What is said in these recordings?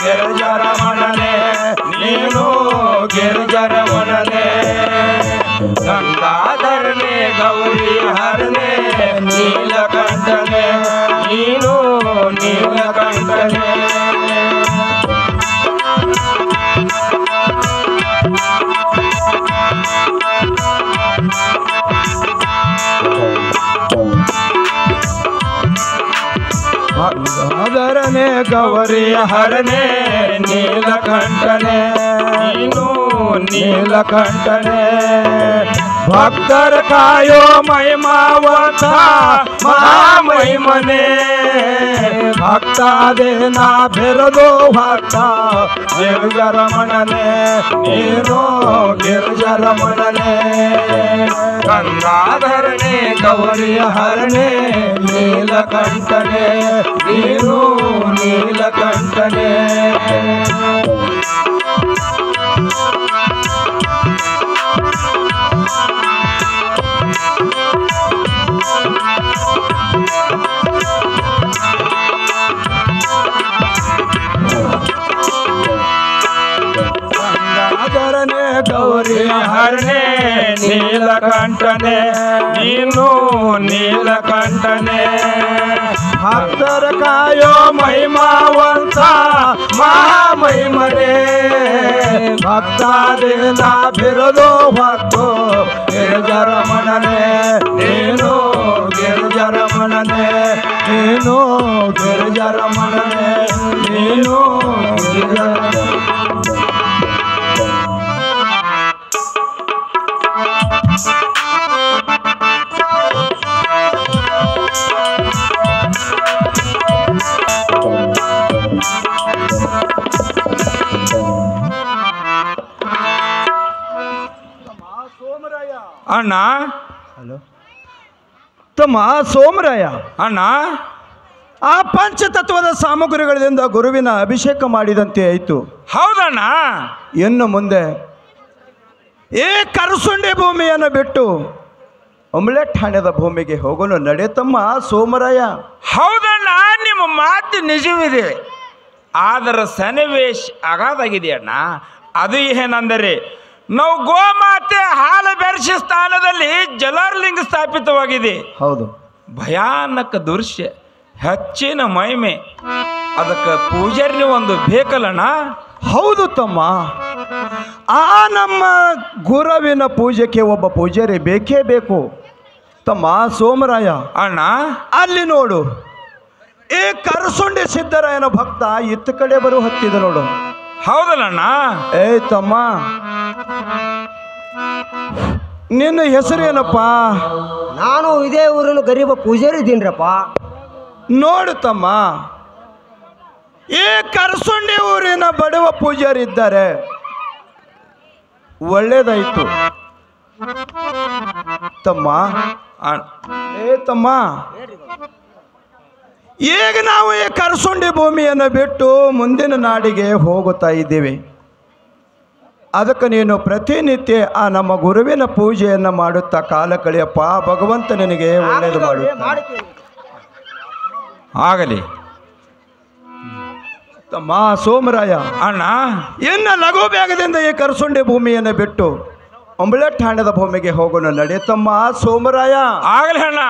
ಗಿರಿಜರಮಣನೆ ನೀನು ಗಿರಿಜರಮಣನೆ ಗಂಗಾಧರನೆ ಗೌರಿ ಹರನೆ ನೀಲಕಂಠನೆ ನೀನು ನೀಲಕಂಠನೆ ಗಂಗಾಧರನೆ ಗೌರಿ ಹರನೆ ನೀಲಕಂಠನೆ ನೀನು ನೀಲಕಂಠನೆ ಭಕ್ತರ ಕಾಯೋ ಮಹಿಮಾವತ ಮಹಾಮಹಿಮನೆ ಭಕ್ತಾದೇನ ಬೆರದು ಭಕ್ತ ಗಿರಿಜರಮಣನೆ ನೀನು ಗಿರಿಜರಮಣನೆ ಗಂಗಾಧರನೆ ಗೌರಿ ಹರನೆ ನೀಲಕಂಠನೆ ನೀನು ನೀಲಕಂಠನೆ ಗಂಗಾಧರನೆ ಗೌರಿ ಹರನೆ ನೀಲಕಂಠನೆ ನೀನು ನೀಲಕಂಠನೆ ಭಕ್ತರ ಕಾಯೋ ಮಹಿಮಾವಂತ ಮಹಾಮಹಿಮನೆ ಭಕ್ತಾದೇನ ಬಿರುದು ಭಕ್ತು ಗಿರಿಜರಮಣನೆ ನೀನು ಗಿರಿಜರಮಣನೆ ನೀನು ಗಿರಿಜರಮಣನೆ ನೀನು ಅಣ್ಣ ಹಲೋ ತಮ್ಮ ಸೋಮರಾಯ ಅಣ್ಣ ಆ ಪಂಚತತ್ವದ ಸಾಮಗ್ರಿಗಳಿಂದ ಗುರುವಿನ ಅಭಿಷೇಕ ಮಾಡಿದಂತೆ ಆಯಿತು. ಹೌದಣ್ಣ. ಇನ್ನು ಮುಂದೆ ಈ ಕರಸುಂಡಿ ಭೂಮಿಯನ್ನು ಬಿಟ್ಟು ಠಾಣೆದ ಭೂಮಿಗೆ ಹೋಗಲು ನಡೆತಮ್ಮ ಸೋಮರಾಯ. ಹೌದಣ್ಣ, ನಿಮ್ಮ ಮಾತು ನಿಜವಿದೆ. ಆದರೆ ಸನ್ನಿವೇಶ ಅಗಾದಾಗಿದೆ ಅಣ್ಣ. ಅದು ಏನೆಂದರೆ ನಾವು ಗೋಮಾತೆ ಹಾಲು ಬೆರೆಸಿ ಸ್ಥಾನದಲ್ಲಿ ಜಲಾರ್ಲಿಂಗ ಸ್ಥಾಪಿತವಾಗಿದೆ. ಹೌದು, ಭಯಾನಕ ದೃಶ್ಯ, ಹೆಚ್ಚಿನ ಮಹಿಮೆ. ಅದಕ್ಕೆ ಪೂಜಾರಿ ಒಂದು ಬೇಕಲ್ಲಣ್ಣ. ಹೌದು ತಮ್ಮ, ಆ ನಮ್ಮ ಗುರುವಿನ ಪೂಜೆಗೆ ಒಬ್ಬ ಪೂಜಾರಿ ಬೇಕೇ ಬೇಕು ತಮ್ಮ ಸೋಮರಾಯ. ಅಣ್ಣ ಅಲ್ಲಿ ನೋಡು, ಈ ಕರಸುಂಡಿ ಸಿದ್ದರಾಯನ ಭಕ್ತ ಇತ್ತ ಕಡೆ ಬರು ಹತ್ತಿದ ನೋಡು. ಹೌದಲ್ಲಣ್ಣ. ಏ ತಮ್ಮ, ನಿನ್ನ ಹೆಸರೇನಪ್ಪ? ನಾನು ಇದೇ ಊರಿನ ಗರೀಬ ಪೂಜಾರಿ ಇದ್ದೀನ್ರಪ್ಪ. ನೋಡು ತಮ್ಮ, ಈ ಕರಸುಂಡಿ ಊರಿನ ಬಡವ ಪೂಜಾರಿ ಇದ್ದಾರೆ, ಒಳ್ಳೇದಾಯ್ತು ತಮ್ಮ. ಏ ತಮ್ಮ, ಈಗ ನಾವು ಈ ಕರಸುಂಡಿ ಭೂಮಿಯನ್ನು ಬಿಟ್ಟು ಮುಂದಿನ ನಾಡಿಗೆ ಹೋಗುತ್ತಾ ಇದ್ದೇವೆ. ಅದಕ್ಕೆ ನೀನು ಪ್ರತಿನಿತ್ಯ ಆ ನಮ್ಮ ಗುರುವಿನ ಪೂಜೆಯನ್ನು ಮಾಡುತ್ತಾ ಕಾಲ ಕಳೆಯಪ್ಪ. ಭಗವಂತ ನಿನಗೆ ಒಳ್ಳೆಯದು ಮಾಡುತ್ತಾನೆ. ಆಗಲಿ ತಮ್ಮ ಸೋಮರಾಯ. ಅಣ್ಣ, ಇನ್ನು ಲಘು ಬೇಗದಿಂದ ಈ ಕರಸುಂಡಿ ಭೂಮಿಯನ್ನು ಬಿಟ್ಟು ಠಾಣೆದ ಭೂಮಿಗೆ ಹೋಗೋಣ ನಡೆಯತಮ್ಮ ಸೋಮರಾಯ. ಆಗಲಿ ಅಣ್ಣ.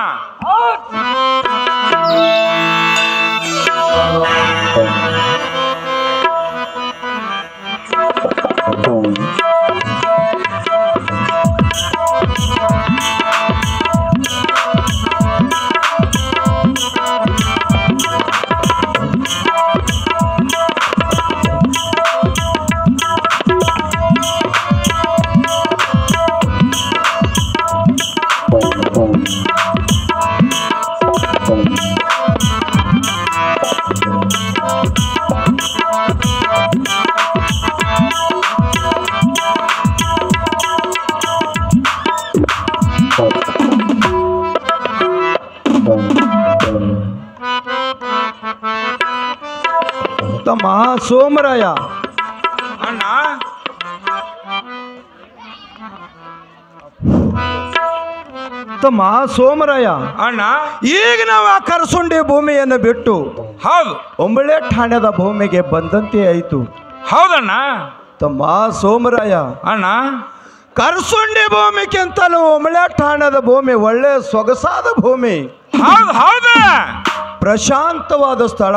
ತಮ್ಮ ಸೋಮರಾಯ. ಅಣ್ಣ, ತಮ್ಮ ಸೋಮರಾಯ, ಅಣ್ಣ ಈಗ ನಾವು ಆ ಕರಸುಂಡಿ ಭೂಮಿಯನ್ನು ಬಿಟ್ಟು ಹೌದು ಒಂಬಳೆ ಠಾಣೆದ ಭೂಮಿಗೆ ಬಂದಂತೆ ಆಯಿತು. ಹೌದಣ್ಣ. ತಮ್ಮ ಸೋಮರಾಯ, ಅಣ್ಣ ಕರಸುಂಡಿ ಭೂಮಿಗಿಂತಲೂ ಒಂಬಳೆ ಠಾಣೆದ ಭೂಮಿ ಒಳ್ಳೆ ಸೊಗಸಾದ ಭೂಮಿ, ಹೌದು ಹೌದು ಪ್ರಶಾಂತವಾದ ಸ್ಥಳ,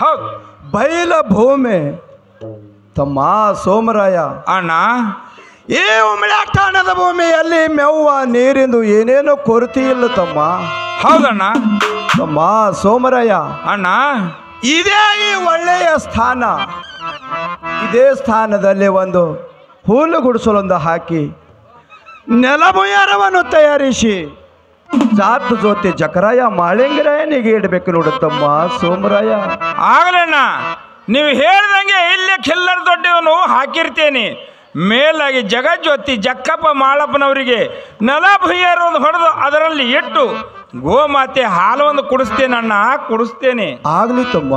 ಹೌದು ಬಯಲ ಭೂಮಿ. ತಮ್ಮ ಸೋಮರಾಯ, ಅಣ್ಣ ಈ ಒಂಬಳೆ ಠಾಣೆದ ಭೂಮಿಯಲ್ಲಿ ಮೆವ್ವ ನೀರಿಂದು ಏನೇನೋ ಕೊರತೆ ಇಲ್ಲ ತಮ್ಮ. ಹೌದಣ್ಣ. ತಮ್ಮ ಸೋಮರಾಯ, ಅಣ್ಣ ಇದೇ ಈ ಒಳ್ಳೆಯ ಸ್ಥಾನ. ಇದೇ ಸ್ಥಾನದಲ್ಲಿ ಒಂದು ಹುಲ್ಲು ಗುಡಿಸಲೊಂದು ಹಾಕಿ ನೆಲಭುಯಾರವನ್ನು ತಯಾರಿಸಿ ಜಾತ ಜೊತೆ ಜಕರಾಯ ಮಾಳಿಂಗರಾಯನಿಗೆ ಇಡಬೇಕು ನೋಡುತ್ತಮ್ಮ ಸೋಮರಾಯ. ಆಗಲಣ್ಣ, ನೀವು ಹೇಳ್ದಂಗೆ ಇಲ್ಲೇ ಖಿಲ್ಲರ್ ದೊಡ್ಡವನು ಹಾಕಿರ್ತೇನೆ. ಮೇಲಾಗಿ ಜಗಜ್ಯೋತಿ ಜಕ್ಕಪ್ಪ ಮಾಳಪ್ಪನವರಿಗೆ ನೆಲ ಭುಯ್ಯಾರೊಂದು ಹೊಡೆದು ಅದರಲ್ಲಿ ಇಟ್ಟು ಗೋಮಾತೆ ಹಾಲು ಒಂದು ಕುಡಿಸ್ತೇನಣ್ಣ, ಕುಡಿಸ್ತೇನೆ. ಆಗ್ಲಿ ತಮ್ಮ.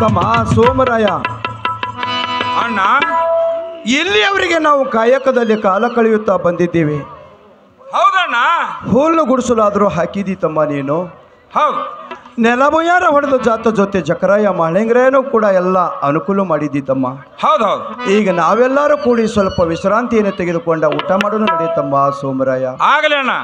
ತಮ್ಮ ಸೋಮರಾಯ, ಅಣ್ಣ ಇಲ್ಲಿಯವರೆಗೆ ನಾವು ಕಾಯಕದಲ್ಲಿ ಕಾಲ ಕಳೆಯುತ್ತಾ ಬಂದಿದ್ದೀವಿ. ಹೌದಣ್ಣ. ಹುಲ್ಲು ಗುಡಿಸಲಾದರೂ ಹಾಕಿದಿ ತಮ್ಮ ನೀನು. ಹೌದು. ನೆಲಭುಯಾರ ಹೊಡೆದ ಜಾತ ಜೊತೆ ಜಕರಾಯ ಮಾಳಿಂಗರಾಯನೂ ಕೂಡ ಎಲ್ಲ ಅನುಕೂಲ ಮಾಡಿದ್ದಿ ತಮ್ಮ. ಹೌದು ಹೌದು. ಈಗ ನಾವೆಲ್ಲರೂ ಕೂಡಿ ಸ್ವಲ್ಪ ವಿಶ್ರಾಂತಿಯನ್ನು ತೆಗೆದುಕೊಂಡ ಊಟ ಮಾಡೋಣ ನಡೆಯತಮ್ಮ ಸೋಮರಾಯ. ಆಗಲಿ ಅಣ್ಣ.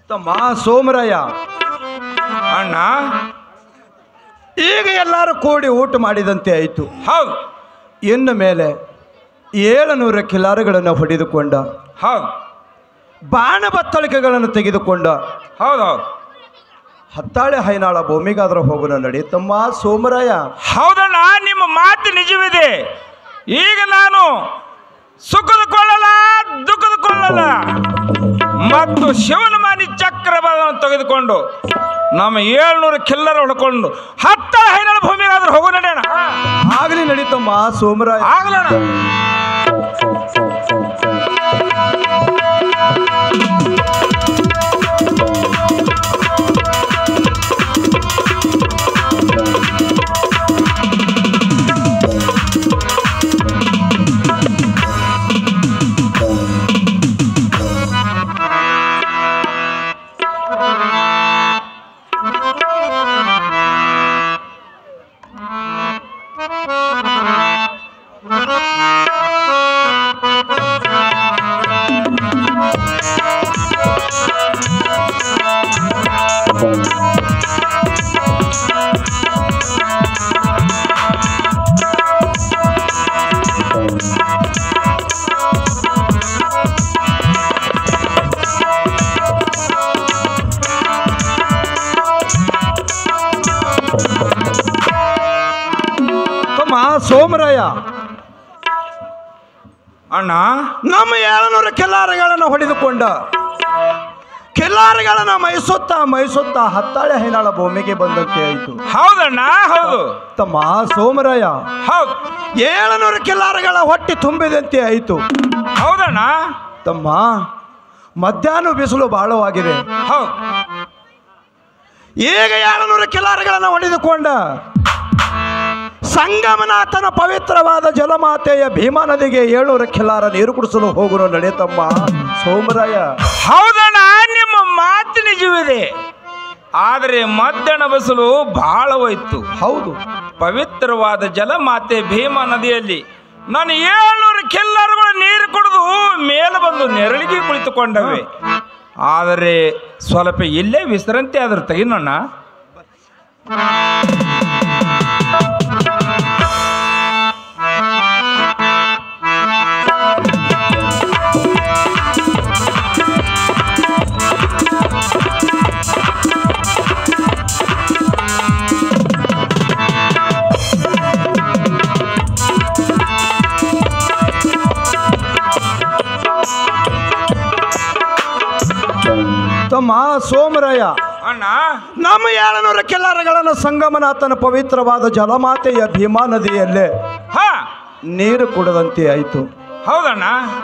ತಮ್ಮ ಸೋಮರಾಯ, ಅಣ್ಣ ಈಗ ಎಲ್ಲರೂ ಕೂಡಿ ಊಟ ಮಾಡಿದಂತೆ ಆಯಿತು. ಹೌದು. ಇನ್ನು ಮೇಲೆ 700 ಕಿಲಾರುಗಳನ್ನು ಹೊಡೆದುಕೊಂಡ, ಹೌದು ಬಾಣ ಬತ್ತಳಿಕೆಗಳನ್ನು ತೆಗೆದುಕೊಂಡ ಹೌದು ಹೌದು ಹತ್ತಾಳೆ ಹೈನಾಳ ಭೂಮಿಗಾದರೂ ಹೋಗೋಣ ನಡೆಯುತ್ತಮ್ಮ ಸೋಮರಾಯ. ಹೌದಣ್ಣ, ನಿಮ್ಮ ಮಾತು ನಿಜವಿದೆ. ಈಗ ನಾನು ಸುಖದ ಕೊಳ್ಳಲ್ಲ, ದುಃಖದ ಕೊಳ್ಳಲ್ಲ ಮತ್ತು ಶಿವನ ಮಾನಿ ಚಕ್ರವನ್ನು ತೆಗೆದುಕೊಂಡು ನಮ್ಮ 700 ಕಿಲ್ಲರ ಹೊಡ್ಕೊಂಡು 10 ಹೈನಾಳ ಭೂಮಿಗಾದ್ರೂ ಹೋಗೋ ನಡೆಯೋಣ. ಆಗಲಿ ನಡೀತಮ್ಮ ಸೋಮರಾಯ. ಆಗಲಣ್ಣ. ಸೋಮರಾಯ, ಅಣ್ಣ ನಮ್ಮ 700 ಕಿಲ್ಲಾರಿಗಳನ್ನು ಹೊಡೆದುಕೊಂಡ ಕಿಲ್ಲಾರಿಗಳನ್ನು ಮೈಸುತ್ತಾ ಹತ್ತಾಳೆ ಹೈನಾಳ ಭೂಮಿಗೆ ಬಂದಂತೆ ಆಯಿತು. ಹೌದಣ್ಣ, ಹೌದು ತಮ್ಮ ಸೋಮರಾಯ, ಹೌದು 700 ಕಿಲ್ಲಾರಿಗಳ ಹೊಟ್ಟೆ ತುಂಬಿದಂತೆ ಆಯಿತು. ಹೌದಣ್ಣ ತಮ್ಮ, ಮಧ್ಯಾಹ್ನ ಬಿಸಿಲು ಬಹಳವಾಗಿದೆ. ಹೌದು. ಈಗ 700 ಕಿಲ್ಲಾರಿಗಳನ್ನು ಹೊಡೆದುಕೊಂಡ ಸಂಗಮನಾಥನ ಪವಿತ್ರವಾದ ಜಲಮಾತೆಯ ಭೀಮಾ ನದಿಗೆ 700 ಕಿಲ್ಲಾರ ನೀರು ಕುಡಿಸಲು ಹೋಗುವ ನಡೆಯತಮ್ಮ ಸೋಮರಾಯ. ಹೌದಣ್ಣ, ನಿಮ್ಮ ಮಾತು ನಿಜವಿದೆ. ಆದರೆ ಮಧ್ಯಾಹ್ನ ಬಸಲು ಬಹಳ ಹೋಯ್ತು. ಹೌದು, ಪವಿತ್ರವಾದ ಜಲಮಾತೆ ಭೀಮಾ ನದಿಯಲ್ಲಿ ನಾನು 700 ಕಿಲ್ಲಾರಗಳು ನೀರು ಕುಡಿದು ಮೇಲೆ ಬಂದು ನೆರಳಿಗೆ ಕುಳಿತುಕೊಂಡವೆ. ಆದರೆ ಸ್ವಲ್ಪ ಇಲ್ಲೇ ವಿಶ್ರಾಂತಿ ಆದರೂ ತೆಗಿನಣ್ಣ. ತಮ್ಮ ಸೋಮರಾಯ, ಅಣ್ಣ ನಮ್ಮ 700 ಕಿಲ್ಲಾರಗಳನ್ನು ಸಂಗಮನಾಥನ ಪವಿತ್ರವಾದ ಜಲಮಾತೆಯ ಭೀಮಾ ನದಿಯಲ್ಲೇ ಹಾ ನೀರು ಕುಡದಂತೆ ಆಯಿತು. ಹೌದಣ್ಣ,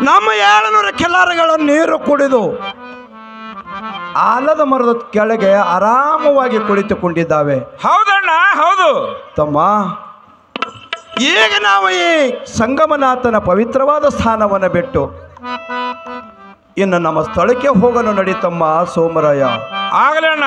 ನಮ್ಮ 700 ಕಿಲ್ಲಾರಗಳ ನೀರು ಕುಡಿದು ಆಲದ ಮರದ ಕೆಳಗೆ ಆರಾಮವಾಗಿ ಕುಳಿತುಕೊಂಡಿದ್ದಾವೆ. ಹೌದಣ್ಣ, ಹೌದು ತಮ್ಮ, ಈಗ ನಾವು ಈ ಸಂಗಮನಾಥನ ಪವಿತ್ರವಾದ ಸ್ಥಾನವನ್ನು ಬಿಟ್ಟು ಇನ್ನು ನಮ್ಮ ಸ್ಥಳಕ್ಕೆ ಹೋಗಲು ನಡೀತಮ್ಮ ಸೋಮರಾಯ. ಆಗಲಣ್ಣ.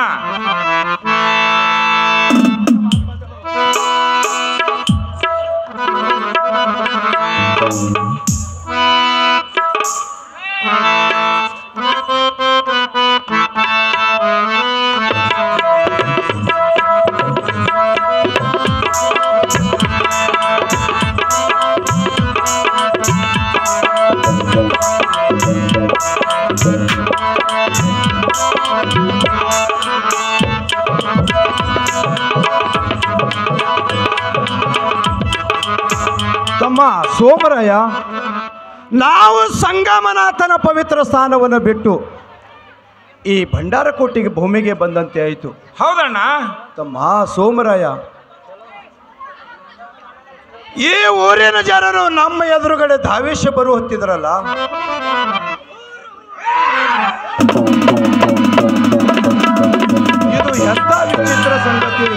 ತಮ್ಮ ಸೋಮರಾಯ, ನಾವು ಸಂಗಮನಾಥನ ಪವಿತ್ರ ಸ್ಥಾನವನ್ನು ಬಿಟ್ಟು ಈ ಭಂಡಾರಕೋಟೆಗೆ ಭೂಮಿಗೆ ಬಂದಂತೆ ಆಯಿತು. ಹೌದಣ್ಣ. ತಮ್ಮ ಸೋಮರಾಯ, ಈ ಊರಿನ ಜನರು ನಮ್ಮ ಎದುರುಗಡೆ ಧಾವೇಶ ಬರು ಹೊತ್ತಿದ್ರಲ್ಲ, ಇದು ಎಂಥ ವಿಚಿತ್ರ ಸಂಗತಿ.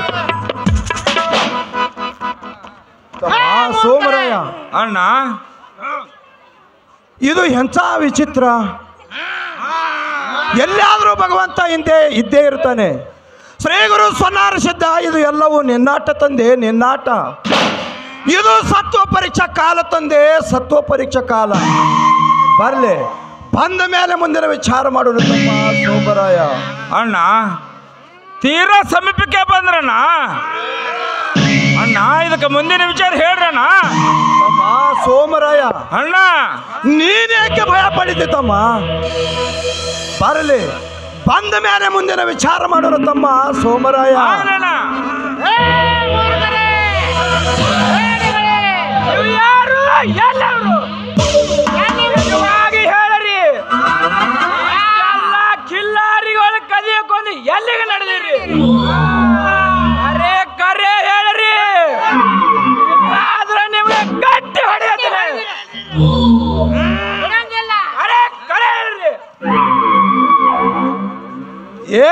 ಸೋಮರಾಯ ಅಣ್ಣ, ಇದು ಎಂಥ ವಿಚಿತ್ರ. ಎಲ್ಲಾದರೂ ಭಗವಂತ ಹಿಂದೆ ಇದ್ದೇ ಇರ್ತಾನೆ. ಶ್ರೀ ಗುರು ಸ್ವನಾರ ಸಿದ್ಧ, ಇದು ಎಲ್ಲವೂ ನಿನ್ನಾಟ ತಂದೆ, ನಿನ್ನಾಟ. ಇದು ಸತ್ವ ಪರೀಕ್ಷಾ ಕಾಲ ತಂದೆ, ಸತ್ವ ಪರೀಕ್ಷಾ ಕಾಲ. ಬರ್ಲಿ, ಬಂದ ಮೇಲೆ ಮುಂದಿನ ವಿಚಾರ ಮಾಡೋಣ ತಮ್ಮ ಸೋಮರಾಯ. ಅಣ್ಣ, ತೀರಾ ಸಮೀಪಕ್ಕೆ ಬಂದ್ರಣ್ಣ. ಅಣ್ಣ, ಇದಕ್ಕೆ ಮುಂದಿನ ವಿಚಾರ ಹೇಳ್ರಣ್ಣ. ತಮ್ಮ ಸೋಮರಾಯ, ಅಣ್ಣ ನೀನೇಕೆ ಭಯ ಪಡಿತಿ ತಮ್ಮ? ಬರಲಿ, ಬಂದ ಮೇಲೆ ಮುಂದಿನ ವಿಚಾರ ಮಾಡೋಣ ತಮ್ಮ ಸೋಮರಾಯ. ಆಗಲಣ್ಣ. ಯಾರು ಎಲ್ಲವರು ಹೇಳರಿ. ಎಲ್ಲ ಕಿಲ್ಲಾರಿಗಳು ಕದಿಯಕೊಂದು ಎಲ್ಲಿಗೆ ನಡೆದಿರಿ? ಅರೇ ಕರೆ ಹೇಳರಿ, ಆದ್ರೆ ನಿಮ್ಗೆ ಗಟ್ಟಿ ಹೊಡೆಯುತ್ತೆ. ಅರೇ ಕರೆ ಹೇಳ್ರಿ. ಏ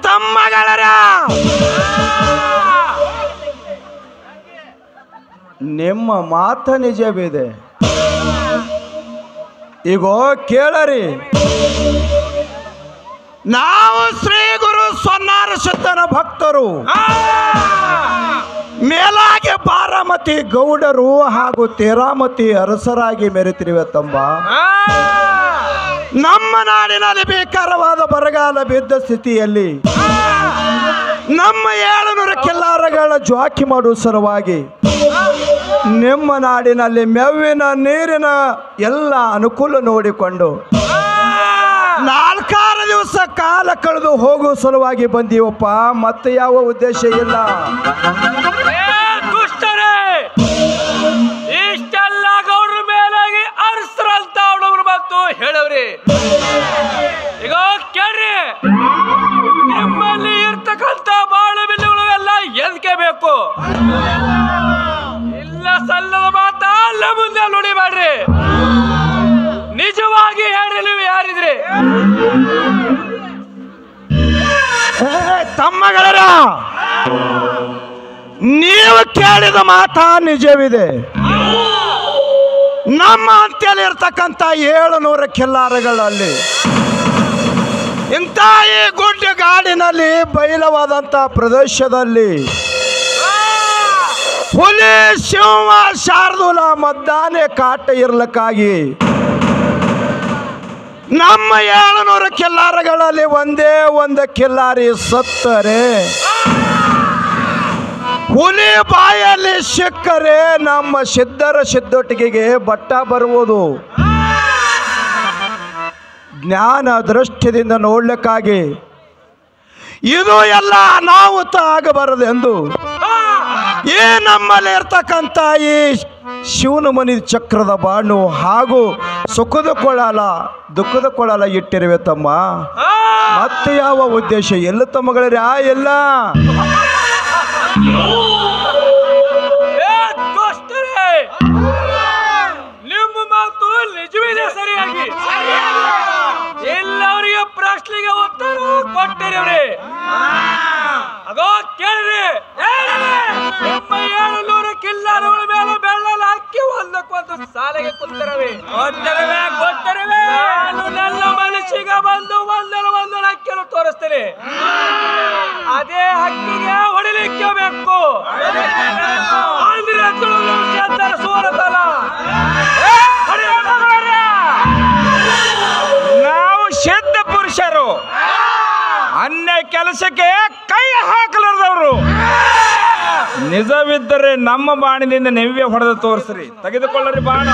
ತಮ್ಮಗಳರ, ನಿಮ್ಮ ಮಾತ ನಿಜವಿದೆ. ಈಗ ಕೇಳರಿ, ನಾವು ಶ್ರೀ ಗುರು ಸ್ವನಾರ ಸಿದ್ಧನ ಭಕ್ತರು, ಮೇಲಾಗಿ ಬಾರಾಮತಿ ಗೌಡರು ಹಾಗೂ ತೇರಾಮತಿ ಅರಸರಾಗಿ ಮೆರೆತಿರುವೆ ತಮ್ಮ. ನಮ್ಮ ನಾಡಿನಲ್ಲಿ ಭೀಕರವಾದ ಬರಗಾಲ ಬಿದ್ದ ಸ್ಥಿತಿಯಲ್ಲಿ ನಮ್ಮ 700 ಕಿಲ್ಲಾರಗಳ ಜ್ವಾಕಿ ಮಾಡುವ ಸಲುವಾಗಿ ನಿಮ್ಮ ನಾಡಿನಲ್ಲಿ ಮೇವಿನ ನೀರಿನ ಎಲ್ಲ ಅನುಕೂಲ ನೋಡಿಕೊಂಡು 4 ದಿವಸ ಕಾಲ ಕಳೆದು ಹೋಗುವ ಸಲುವಾಗಿ ಬಂದೀವಪ್ಪ. ಮತ್ತೆ ಯಾವ ಉದ್ದೇಶ ಇಲ್ಲ. ದುಷ್ಟರೇ, ಅಲ್ಲ ಮುಂದೆ ನುಡಿಬೇಡ್ರಿ. ನಿಜವಾಗಿ ಹೇಳಿ ನೀವು ಯಾರಿದ್ರಿ? ತಮ್ಮಗಳರ, ನೀವು ಕೇಳಿದ ಮಾತಾ ನಿಜವಿದೆ. ನಮ್ಮ ಅಂತ್ಯಲ್ಲಿ ಇರ್ತಕ್ಕಂಥ 700 ಕಿಲ್ಲಾರಗಳಲ್ಲಿ ಇಂಥ ಈ ಗುಡ್ಡ ಗಾಡಿನಲ್ಲಿ ಬಯಲವಾದಂಥ ಪ್ರದೇಶದಲ್ಲಿ ಹುಲಿ, ಸಿಂಹ, ಶಾರ್ದೂಲ ಮದ್ದಾನೆ ಕಾಟ ಇರ್ಲಕ್ಕಾಗಿ ನಮ್ಮ 700 ಕಿಲ್ಲಾರಗಳಲ್ಲಿ ಒಂದೇ ಒಂದು ಕಿಲ್ಲಾರಿ ಸತ್ತರೆ, ಹುಲಿ ಬಾಯಲ್ಲಿ ಸಿಕ್ಕರೆ ನಮ್ಮ ಸಿದ್ಧರ ಸಿದ್ಧೊಟ್ಟಿಗೆಗೆ ಬಟ್ಟ ಬರುವುದು. ಜ್ಞಾನ ದೃಷ್ಟಿಯಿಂದ ನೋಡ್ಲಿಕ್ಕಾಗಿ ಇದು ಎಲ್ಲ ಅನಾಹುತ ಆಗಬಾರದೆಂದು ಈ ನಮ್ಮಲ್ಲಿ ಇರ್ತಕ್ಕಂಥ ಈ ಶಿವನ ಮನಿ ಚಕ್ರದ ಬಾಣು ಹಾಗೂ ಸುಖದ ಕೊಳಲ ದುಃಖದ ಕೊಳಲ ಇಟ್ಟಿರುವೆ ತಮ್ಮ. ಮತ್ತೆ ಯಾವ ಉದ್ದೇಶ? ಎಲ್ಲ ತಮ್ಮಗಳೇ ಎಲ್ಲ ನಿಮ್ಮ ಮಾತು ನಿಜವಿದೆ ಸರಿಯಾಗಿ. ಎಲ್ಲವರಿಗೆ ಪ್ರಶ್ನೆಗೆ ಉತ್ತರ ಕೊಟ್ಟಿರಿ. ಅದೋ ಕೇಳ್ರಿ, ನಿಮ್ಮ 700 ಕಿಲ್ಲಾರಗಳ ಮೇಲೆ ಬೆಳ್ಳಲ್ಲ ಹಾಕಿ ಒಂದಕ್ಕೊಂದು ಸಾಲಿಗೆ ಕುಂತಿರವೆ. ನನ್ನ ಮನಸ್ಸಿಗೆ ಬಂದು ಒಂದರ ಹಕ್ಕಿಯನ್ನು ತೋರಿಸ್ತೇನೆ. ಅದೇ ಹಕ್ಕಿಗೆ ಹೊಡಿಲಿಕ್ಕೆ ಬೇಕು. ಅಂದ್ರೆ ಸೋರತಲ್ಲ. ನಾವು ಸಿದ್ಧ ಪುರುಷರು, ಅನ್ಯ ಕೆಲಸಕ್ಕೆ ಕೈ ಹಾಕಲಾರದವರು. ನಿಜವಿದ್ದರೆ ನಮ್ಮ ಬಾಣದಿಂದ ನೀವೇ ಹೊಡೆದು ತೋರಿಸ್ರಿ. ತೆಗೆದುಕೊಳ್ಳರಿ ಬಾಣ.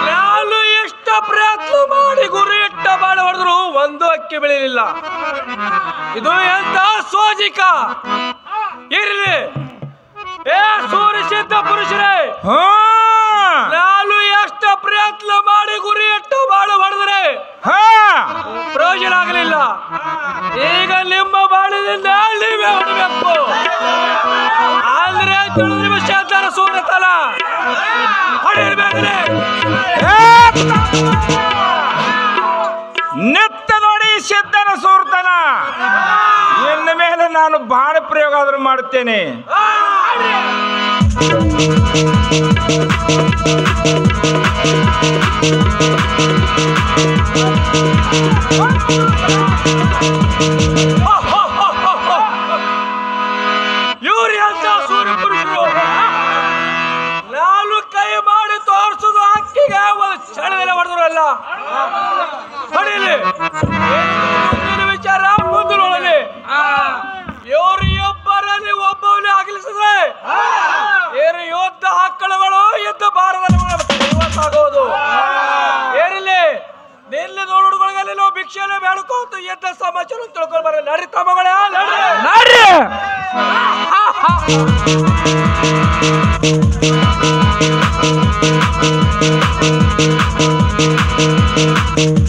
ನಾನು ಎಷ್ಟು ಪ್ರಯತ್ನ ಮಾಡಿ ಗುರಿ ಇಟ್ಟ ಬಾಣ ಹೊಡೆದ್ರು ಒಂದು ಅಕ್ಕಿ ಬೆಳೆಯಲಿಲ್ಲ. ಇದು ಎಂತ ಸೋಜಿಕ. ಇರ್ಲಿ, ಏ ಸೂರ್ಯ ಸಿದ್ಧ ಪುರುಷರೇ, ನಾನು ಎಷ್ಟು ಪ್ರಯತ್ನ ಮಾಡಿ ಗುರಿ ಇಟ್ಟು ಬಾಣ ಹೊಡೆದ್ರೆ ಪ್ರಯೋಜನ ಆಗಲಿಲ್ಲ. ಈಗ ನಿಮ್ಮ ಬಾಣದಿಂದ ನೀವೇ ಹೊಡಬೇಕು. ಅಂದ್ರೆ ನಿಮಿಷ ಸೂರತಲ ಹೊಡಿರ್ಬೇಕ್ರೆ. ನಿತ್ತ ನೋಡಿ ಸಿದ್ಧನ ಸೂರ್ತನ. ಇನ್ನು ಮೇಲೆ ನಾನು ಬಾಣ ಪ್ರಯೋಗ ಆದ್ರೂ ಮಾಡುತ್ತೇನೆ. ಇವ್ರು ಎಂತ ಸೂರ್ಯ ಪುರುಷರು. ನಾನು ಕೈ ಮಾಡಿ ತೋರಿಸುದು ಹಕ್ಕಿಗೆ ಒಂದು ಕ್ಷಣದಲ್ಲಿ ಹೊಡೆದ್ರಲ್ಲ. ಹೊಡಿಲಿ, ಮುಂದಿನ ವಿಚಾರ ಮುಂದೆ ನೋಡಲಿ. ಇವರು ಒಬ್ಬರಲ್ಲಿ ಒಬ್ಬವನ್ನೇ ಅಗಲಿಸಿದ್ರೆ ಏನು ಯೋಧ ಹಕ್ಕಳುಗಳು ಯುದ್ಧ ಭಾರದಲ್ಲಿ ಇವತ್ತಾಗೋದು. ಏನಿಲ್ಲ, ನಿಲ್ಲ ನೋಡುಗಳಿಗೆ ನಾವು ಭಿಕ್ಷೆಯನ್ನು ಬೇಡ್ಕೊಂತ ಯುದ್ಧ ಸಮಾಚಾರ ತಿಳ್ಕೊಂಡು ಬರ. ನಡಿ ತಮ್ಮಗಳೇ, ನಡಿ.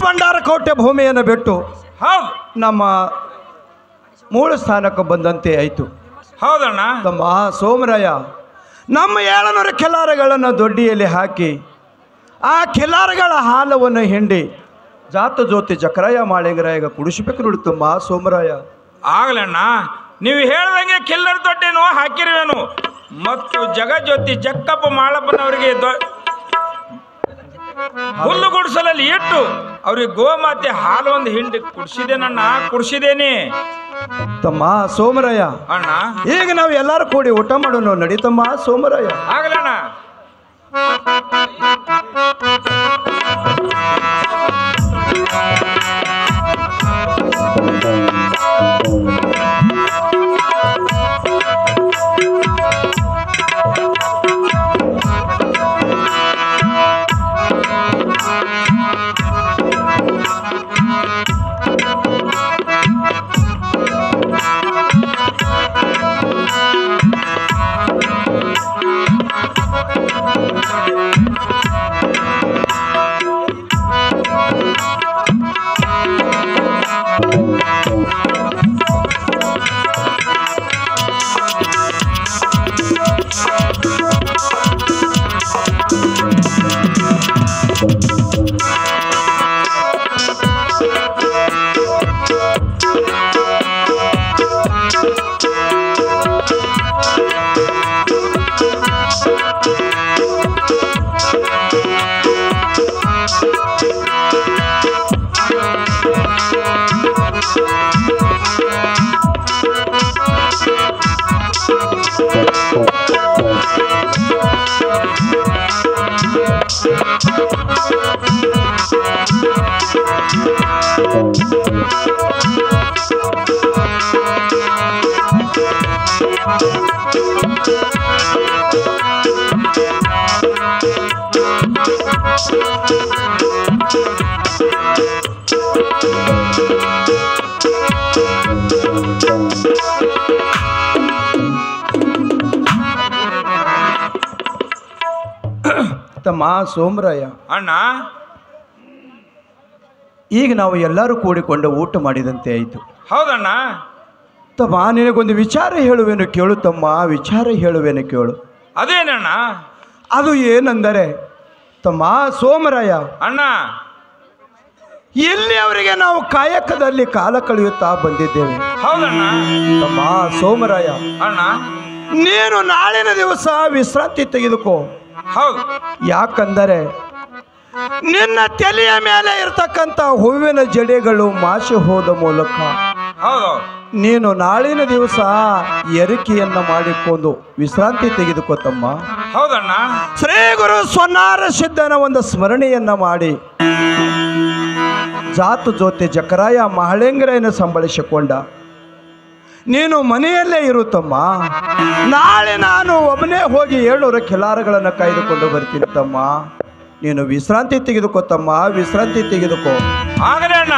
ಭಂಡಾರಕೋಟೆ ಭೂಮಿಯನ್ನು ಬಿಟ್ಟು ಹೌದು, ನಮ್ಮ ಮೂಲ ಸ್ಥಾನಕ್ಕೆ ಬಂದಂತೆ ಆಯಿತು. ಹೌದಣ್ಣ. ತಮ್ಮ ಸೋಮರಾಯ ನಮ್ಮ 700 ಕಿಲ್ಲಾರಗಳನ್ನು ದೊಡ್ಡಿಯಲ್ಲಿ ಹಾಕಿ ಆ ಕಿಲ್ಲಾರಗಳ ಹಾಲವನ್ನು ಹಿಂಡಿ ಜಾತ ಜ್ಯೋತಿ ಜಕರಾಯ ಮಾಳಿಂಗರಾಯಗ ಕುಡಿಸಬೇಕು ನೋಡಿ ತಮ್ಮ ಸೋಮರಾಯ. ಆಗ್ಲಣ್ಣ, ನೀವು ಹೇಳ್ದಂಗೆ ಕಿಲ್ಲರ್ ತೊಟ್ಟೆನೋ ಹಾಕಿರುವೇನು ಮತ್ತು ಜಗಜ್ಯೋತಿ ಜಕ್ಕಪ್ಪ ಮಾಳಪ್ಪನವರಿಗೆ ಹುಲ್ಲು ಗುಡಿಸಲಲ್ಲಿ ಇಟ್ಟು ಅವ್ರಿಗೆ ಗೋಮಾತೆ ಹಾಲು ಒಂದು ಹಿಂಡಿ ಕುಡಿಸಿದೇನಣ್ಣ, ಕುಡಿಸಿದೇನೆ ತಮ್ಮ ಸೋಮರಾಯ. ಅಣ್ಣ, ಈಗ ನಾವು ಎಲ್ಲರೂ ಕೂಡಿ ಊಟ ಮಾಡೋಣ ನಡೀತಮ್ಮ ಸೋಮರಾಯ. ಆಗಲಣ್ಣ. ತಮ್ಮ ಸೋಮರಾಯ, ಅಣ್ಣ ಈಗ ನಾವು ಎಲ್ಲರೂ ಕೂಡಿಕೊಂಡು ಊಟ ಮಾಡಿದಂತೆ ಆಯಿತು. ಹೌದಣ್ಣ. ತಮ್ಮ ನಿನಗೊಂದು ವಿಚಾರ ಹೇಳುವೇನು ಕೇಳು ತಮ್ಮ, ವಿಚಾರ ಹೇಳುವೇನು ಕೇಳು. ಅದೇನಣ್ಣ? ಅದು ಏನೆಂದರೆ ತಮ್ಮ ಸೋಮರಾಯ, ಅಣ್ಣ ಎಲ್ಲಿಯವರೆಗೆ ನಾವು ಕಾಯಕದಲ್ಲಿ ಕಾಲ ಕಳೆಯುತ್ತಾ ಬಂದಿದ್ದೇವೆ. ಹೌದಣ್ಣ. ತಮ್ಮ ಸೋಮರಾಯ, ಅಣ್ಣ ನೀನು ನಾಳಿನ ದಿವಸ ವಿಶ್ರಾಂತಿ ತೆಗೆದುಕೋ. ಹೌದು. ಯಾಕಂದರೆ ನಿನ್ನ ತಲೆಯ ಮೇಲೆ ಇರ್ತಕ್ಕಂಥ ಹೂವಿನ ಜಡೆಗಳು ಮಾಸಿ ಹೋದ ಮೂಲಕ ಹೌದು ನೀನು ನಾಳಿನ ದಿವಸ ಎರಿಕೆಯನ್ನ ಮಾಡಿಕೊಂಡು ವಿಶ್ರಾಂತಿ ತೆಗೆದುಕೋತಮ್ಮ. ಹೌದಣ್ಣ. ಶ್ರೀ ಗುರು ಸ್ವನಾರ ಸಿದ್ಧನ ಒಂದು ಸ್ಮರಣೆಯನ್ನ ಮಾಡಿ ಜಾತು ಜೋತಿ ಜಕರಾಯ ಮಹಳೇಂಗರನ್ನು ಸಂಬಳಿಸಿಕೊಂಡ ನೀನು ಮನೆಯಲ್ಲೇ ಇರುತ್ತಮ್ಮ. ನಾಳೆ ನಾನು ಒಬ್ಬನೇ ಹೋಗಿ 700 ಕಿಲಾರಗಳನ್ನು ಕಾಯ್ದುಕೊಂಡು ಬರ್ತೀನಿ ತಮ್ಮ. ನೀನು ವಿಶ್ರಾಂತಿ ತೆಗೆದುಕೋತಮ್ಮ, ವಿಶ್ರಾಂತಿ ತೆಗೆದುಕೋ. ಆಗಲೇ ಅಣ್ಣ,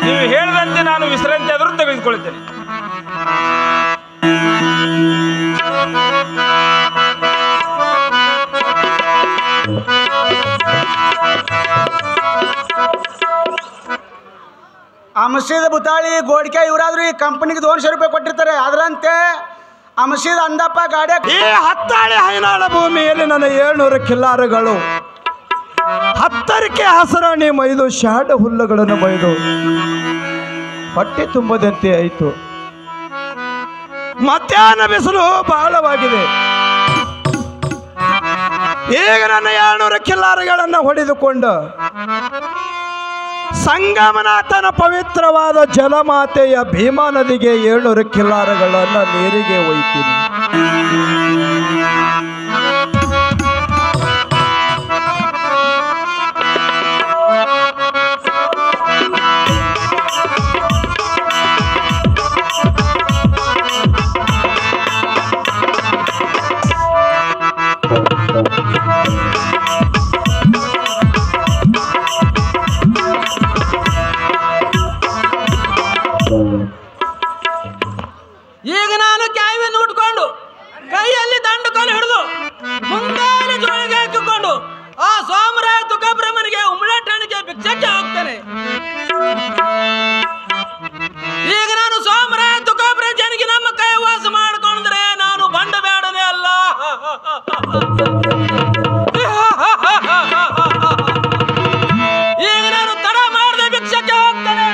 ನೀವು ಹೇಳಿದಂತೆ ನಾನು ವಿಶ್ರಾಂತಿ ಆದರೂ ತೆಗೆದುಕೊಳ್ಳುತ್ತೇನೆ. ಆ ಮಸೀದ್ ಬುತಾಳಿ ಗೋಡಿಕೆ ಇವರಾದ್ರೂ ಈ ಕಂಪನಿಗೆ 200 ರೂಪಾಯಿ ಕೊಟ್ಟಿರ್ತಾರೆ. ಅದರಂತೆ ಆ ಮಸೀದ್ ಅಂದಪ್ಪ ಗಾಡಿ ಈ ಹತ್ತಾಳೆ ಹೈನಾಳ ಭೂಮಿಯಲ್ಲಿ ನನ್ನ 700 ಕಿಲ್ಲಾರಗಳು ಹತ್ತರಿಕೆ ಹಸರಾಣಿ ಮೈದು ಶಾಡ ಹುಲ್ಲುಗಳನ್ನು ಬೈದು ಹೊಟ್ಟೆ ತುಂಬದಂತೆ ಆಯಿತು. ಮಧ್ಯಾಹ್ನ ಬಿಸಿಲು ಬಹಳವಾಗಿದೆ. ಈಗ ನನ್ನ 700 ಕಿಲ್ಲಾರಗಳನ್ನು ಹೊಡೆದುಕೊಂಡು ಸಂಗಮನಾಥನ ಪವಿತ್ರವಾದ ಜಲಮಾತೆಯ ಭೀಮಾ ನದಿಗೆ 700 ಕಿಲ್ಲಾರಗಳನ್ನು ನೀರಿಗೆ ಒಯ್ತೀನಿ. ಈಗ ನಾನು ಕ್ಯಾವಿನ ಉಟ್ಕೊಂಡು ಕೈಯಲ್ಲಿ ದಂಡು ಕಲ್ಲು ಹಿಡಿದು ಮುಂದಾನೆ ಜೋಳಿಗೆ ಹಾಕಿಕೊಂಡು ಆ ಸೋಮರಾಯ ತುಕಾಬ್ರಹ್ಮನಿಗೆ ಉಮ್ಮಳಾಟಣಿಗೆ ಭಿಕ್ಷಕ್ಕೆ ಹೋಗ್ತೇನೆ. ಈಗ ನಾನು ಸೋಮರಾಯ ತುಕಾಬ್ರಹ್ಮನಿಗೆ ನಮ್ಮ ಕೈ ವಾಸ ಮಾಡಿಕೊಂಡ್ರೆ ನಾನು ಬಂಡ ಬೇಡನೇ ಅಲ್ಲ. ಈಗ ನಾನು ತಡ ಮಾಡದೆ ಭಿಕ್ಷಕ್ಕೆ ಹೋಗ್ತೇನೆ.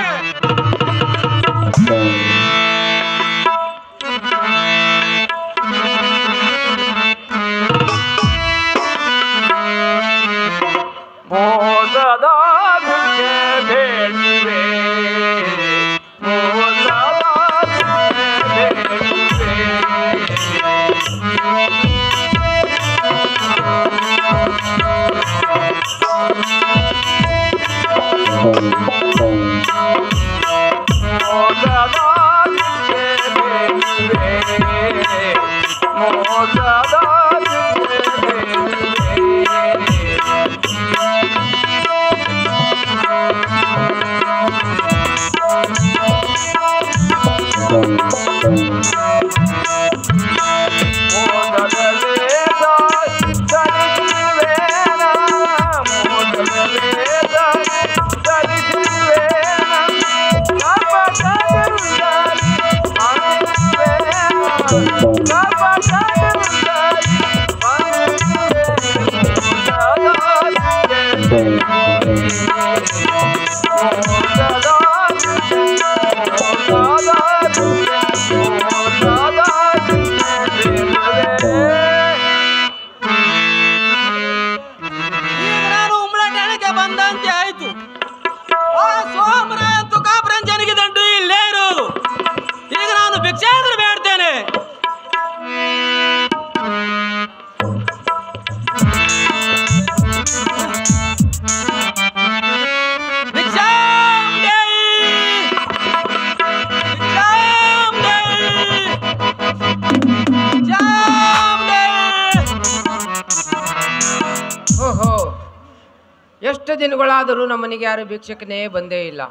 ಎಷ್ಟು ದಿನಗಳಾದರೂ ನಮ್ಮನಿಗೆ ಯಾರು ಭಿಕ್ಷಕನೇ ಬಂದೇ ಇಲ್ಲ.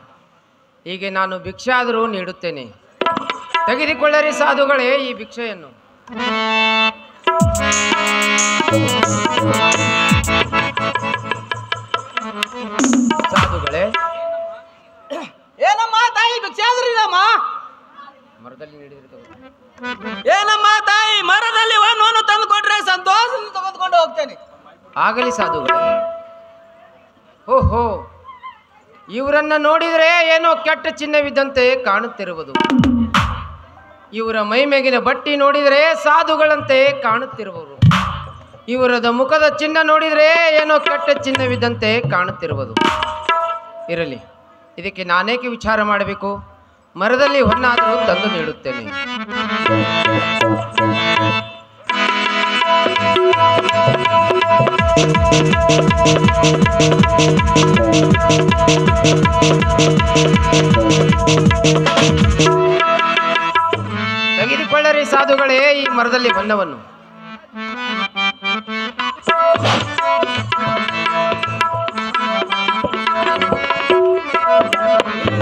ಹೀಗೆ ನಾನು ಭಿಕ್ಷೆ ಆದರೂ ನೀಡುತ್ತೇನೆ. ತೆಗೆದುಕೊಳ್ಳರಿ ಸಾಧುಗಳೇ ಈ ಭಿಕ್ಷೆಯನ್ನು. ಸಾಧುಗಳೇ, ಏನಮ್ಮ ತಾಯಿ ಭಿಕ್ಷೆ ಆದ್ರಿ ನಮ್ಮ ಮರದಲ್ಲಿ ನೀಡಿದ್ರೆ ಏನಮ್ಮ ತಾಯಿ ಮರದಲ್ಲಿ ಒಂದು ತಂದು ಕೊಟ್ರೆ ಸಂತೋಷದಿಂದ ತೆಗೆದುಕೊಂಡು ಹೋಗ್ತೇನೆ. ಆಗಲಿ ಸಾಧುಗಳೇ. ಓಹೋ, ಇವರನ್ನ ನೋಡಿದರೆ ಏನೋ ಕೆಟ್ಟ ಚಿಹ್ನವಿದ್ದಂತೆ ಕಾಣುತ್ತಿರುವುದು. ಇವರ ಮೈಮೇಗಿನ ಬಟ್ಟಿ ನೋಡಿದರೆ ಸಾಧುಗಳಂತೆ ಕಾಣುತ್ತಿರುವರು. ಇವರದ ಮುಖದ ಚಿಹ್ನ ನೋಡಿದರೆ ಏನೋ ಕೆಟ್ಟ ಚಿಹ್ನವಿದ್ದಂತೆ ಕಾಣುತ್ತಿರುವುದು. ಇರಲಿ, ಇದಕ್ಕೆ ನಾನೇಕೆ ವಿಚಾರ ಮಾಡಬೇಕು? ಮರದಲ್ಲಿ ಹೊನ್ನಾದರೂ ತಂದು ನೀಡುತ್ತೇನೆ. ತೆಗೆದುಕೊಳ್ಳರಿ ಸಾಧುಗಳೇ ಈ ಮರದಲ್ಲಿ ಹೊನ್ನವನ್ನು.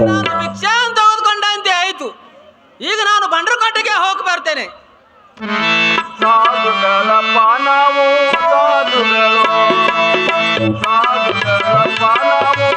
ನಾನು ಭಿಕ್ಷೆ ತೆಗೆದುಕೊಂಡಂತೆ ಆಯ್ತು. ಈಗ ನಾನು ಬಂಡ್ರಕೋಟೆಗೆ ಹೋಗಿ ಬರ್ತೇನೆ. ಸಾಧುಗಳಪ್ಪ ನಾವು ಸಾಧುಗಳು, ಸಾಧುಗಳಪ್ಪ ನಾವು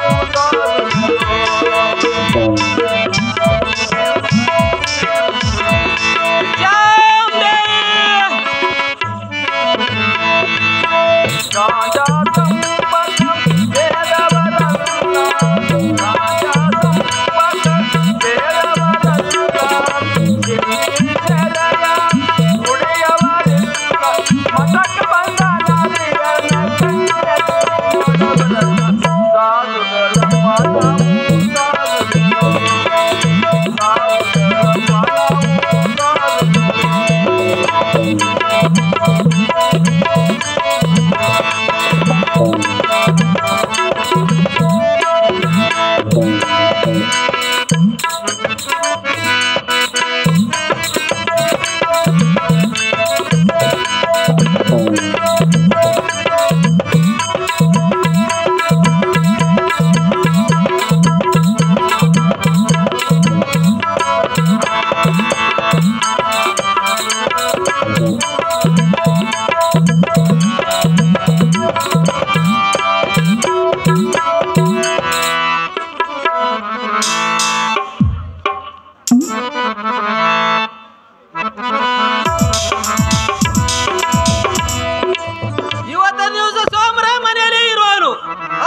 ಇವತ್ತ ದಿವಸ ಸೋಮರ ಮನೆಯಲ್ಲಿ ಇರುವನು.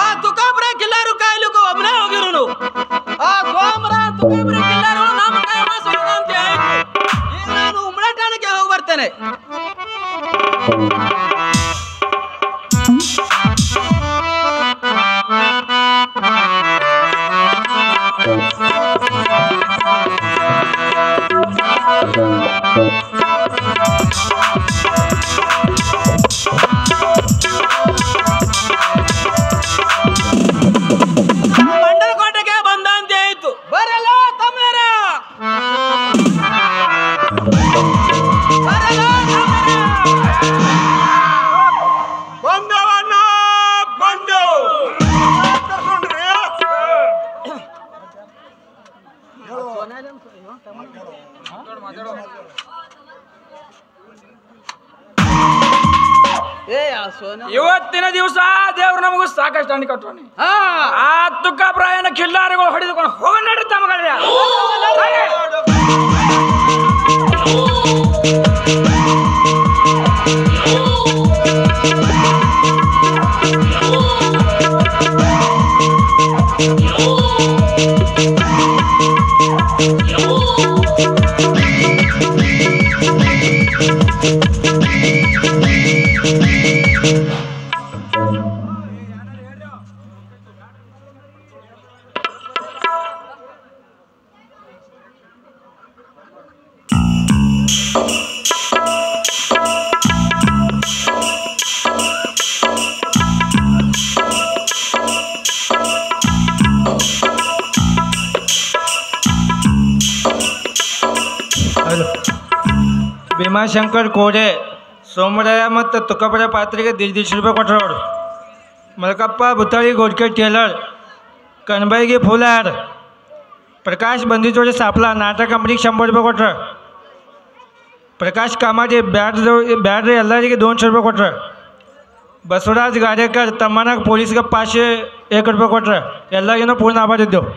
ಆ ತುಕಾಪುರ ಕಿಲ್ಲಾರು ಕಾಯ್ಲಿಕ್ಕೂ ಒಬ್ಬನೇ ಹೋಗಿರುನು. ಆ ಸೋಮರ ತುಕಾಪುರ ಕಿಲ್ಲಾರು ನಮ್ಮ ಕೈ ಸುರಿದಂತೆ ಆಯ್ತು. ಈಗ ನಾನು ಉಮ್ಮಳಟಾಣಕ್ಕೆ ಹೋಗಿ ಬರ್ತೇನೆ. ಬಂಡಲಕೋಟೆಗೆ ಬಂದಂತೆ ಆಯ್ತು. ಬರಲ್ಲ ತಮ್ಮರ, ಬಂದವನ್ನ ಬಂದು ಇವತ್ತಿನ ದಿವಸ ದೇವ್ರು ನಮಗೂ ಸಾಕಷ್ಟು ಹಣ್ಣು ಕೊಟ್ಟವನಿ. ಆ ತುಕಾಪುರಾಯನ ಕಿಲ್ಲಾರಿಗಳು ಹೊಡೆದುಕೊಂಡು ಹೋಗ ನಡ್ರಿ ತಮ್ಮಗಳೇ. ಭೀಮಾಶಂಕರ್ ಕೋಡೆ ಸೋಮರಾಯ ಮತ್ತು ತುಕಾಪುರ ಪಾತ್ರೆಗೆ 150 ರೂಪಾಯಿ ಕೊಟ್ಟರು ಅವರು. मलकप्प बुताळी गोडके टेलर कणबैगी फुलार प्रकाश बंदीजोडे सापला नाटक कंपनीಗೆ 100 ರೂಪಾಯಿ ಕೊಟ್ರ प्रकाश कामाचे ಬ್ಯಾಡ್ರಿ ಎಲ್ಲರಿಗೆ 200 ರೂಪಾಯಿ ಕೊಟ್ರ ಬಸವರಾಜ್ ಗಾಡೇಕರ್ ತಮ್ಮನಾಗ ಪೊಲೀಸ್ಗೆ 501 ರೂಪಾಯಿ ಕೊಟ್ರ ಎಲ್ಲರಿಗೂ ಪೂರ್ಣ ಆಭಾರ ಇದ್ದೆವು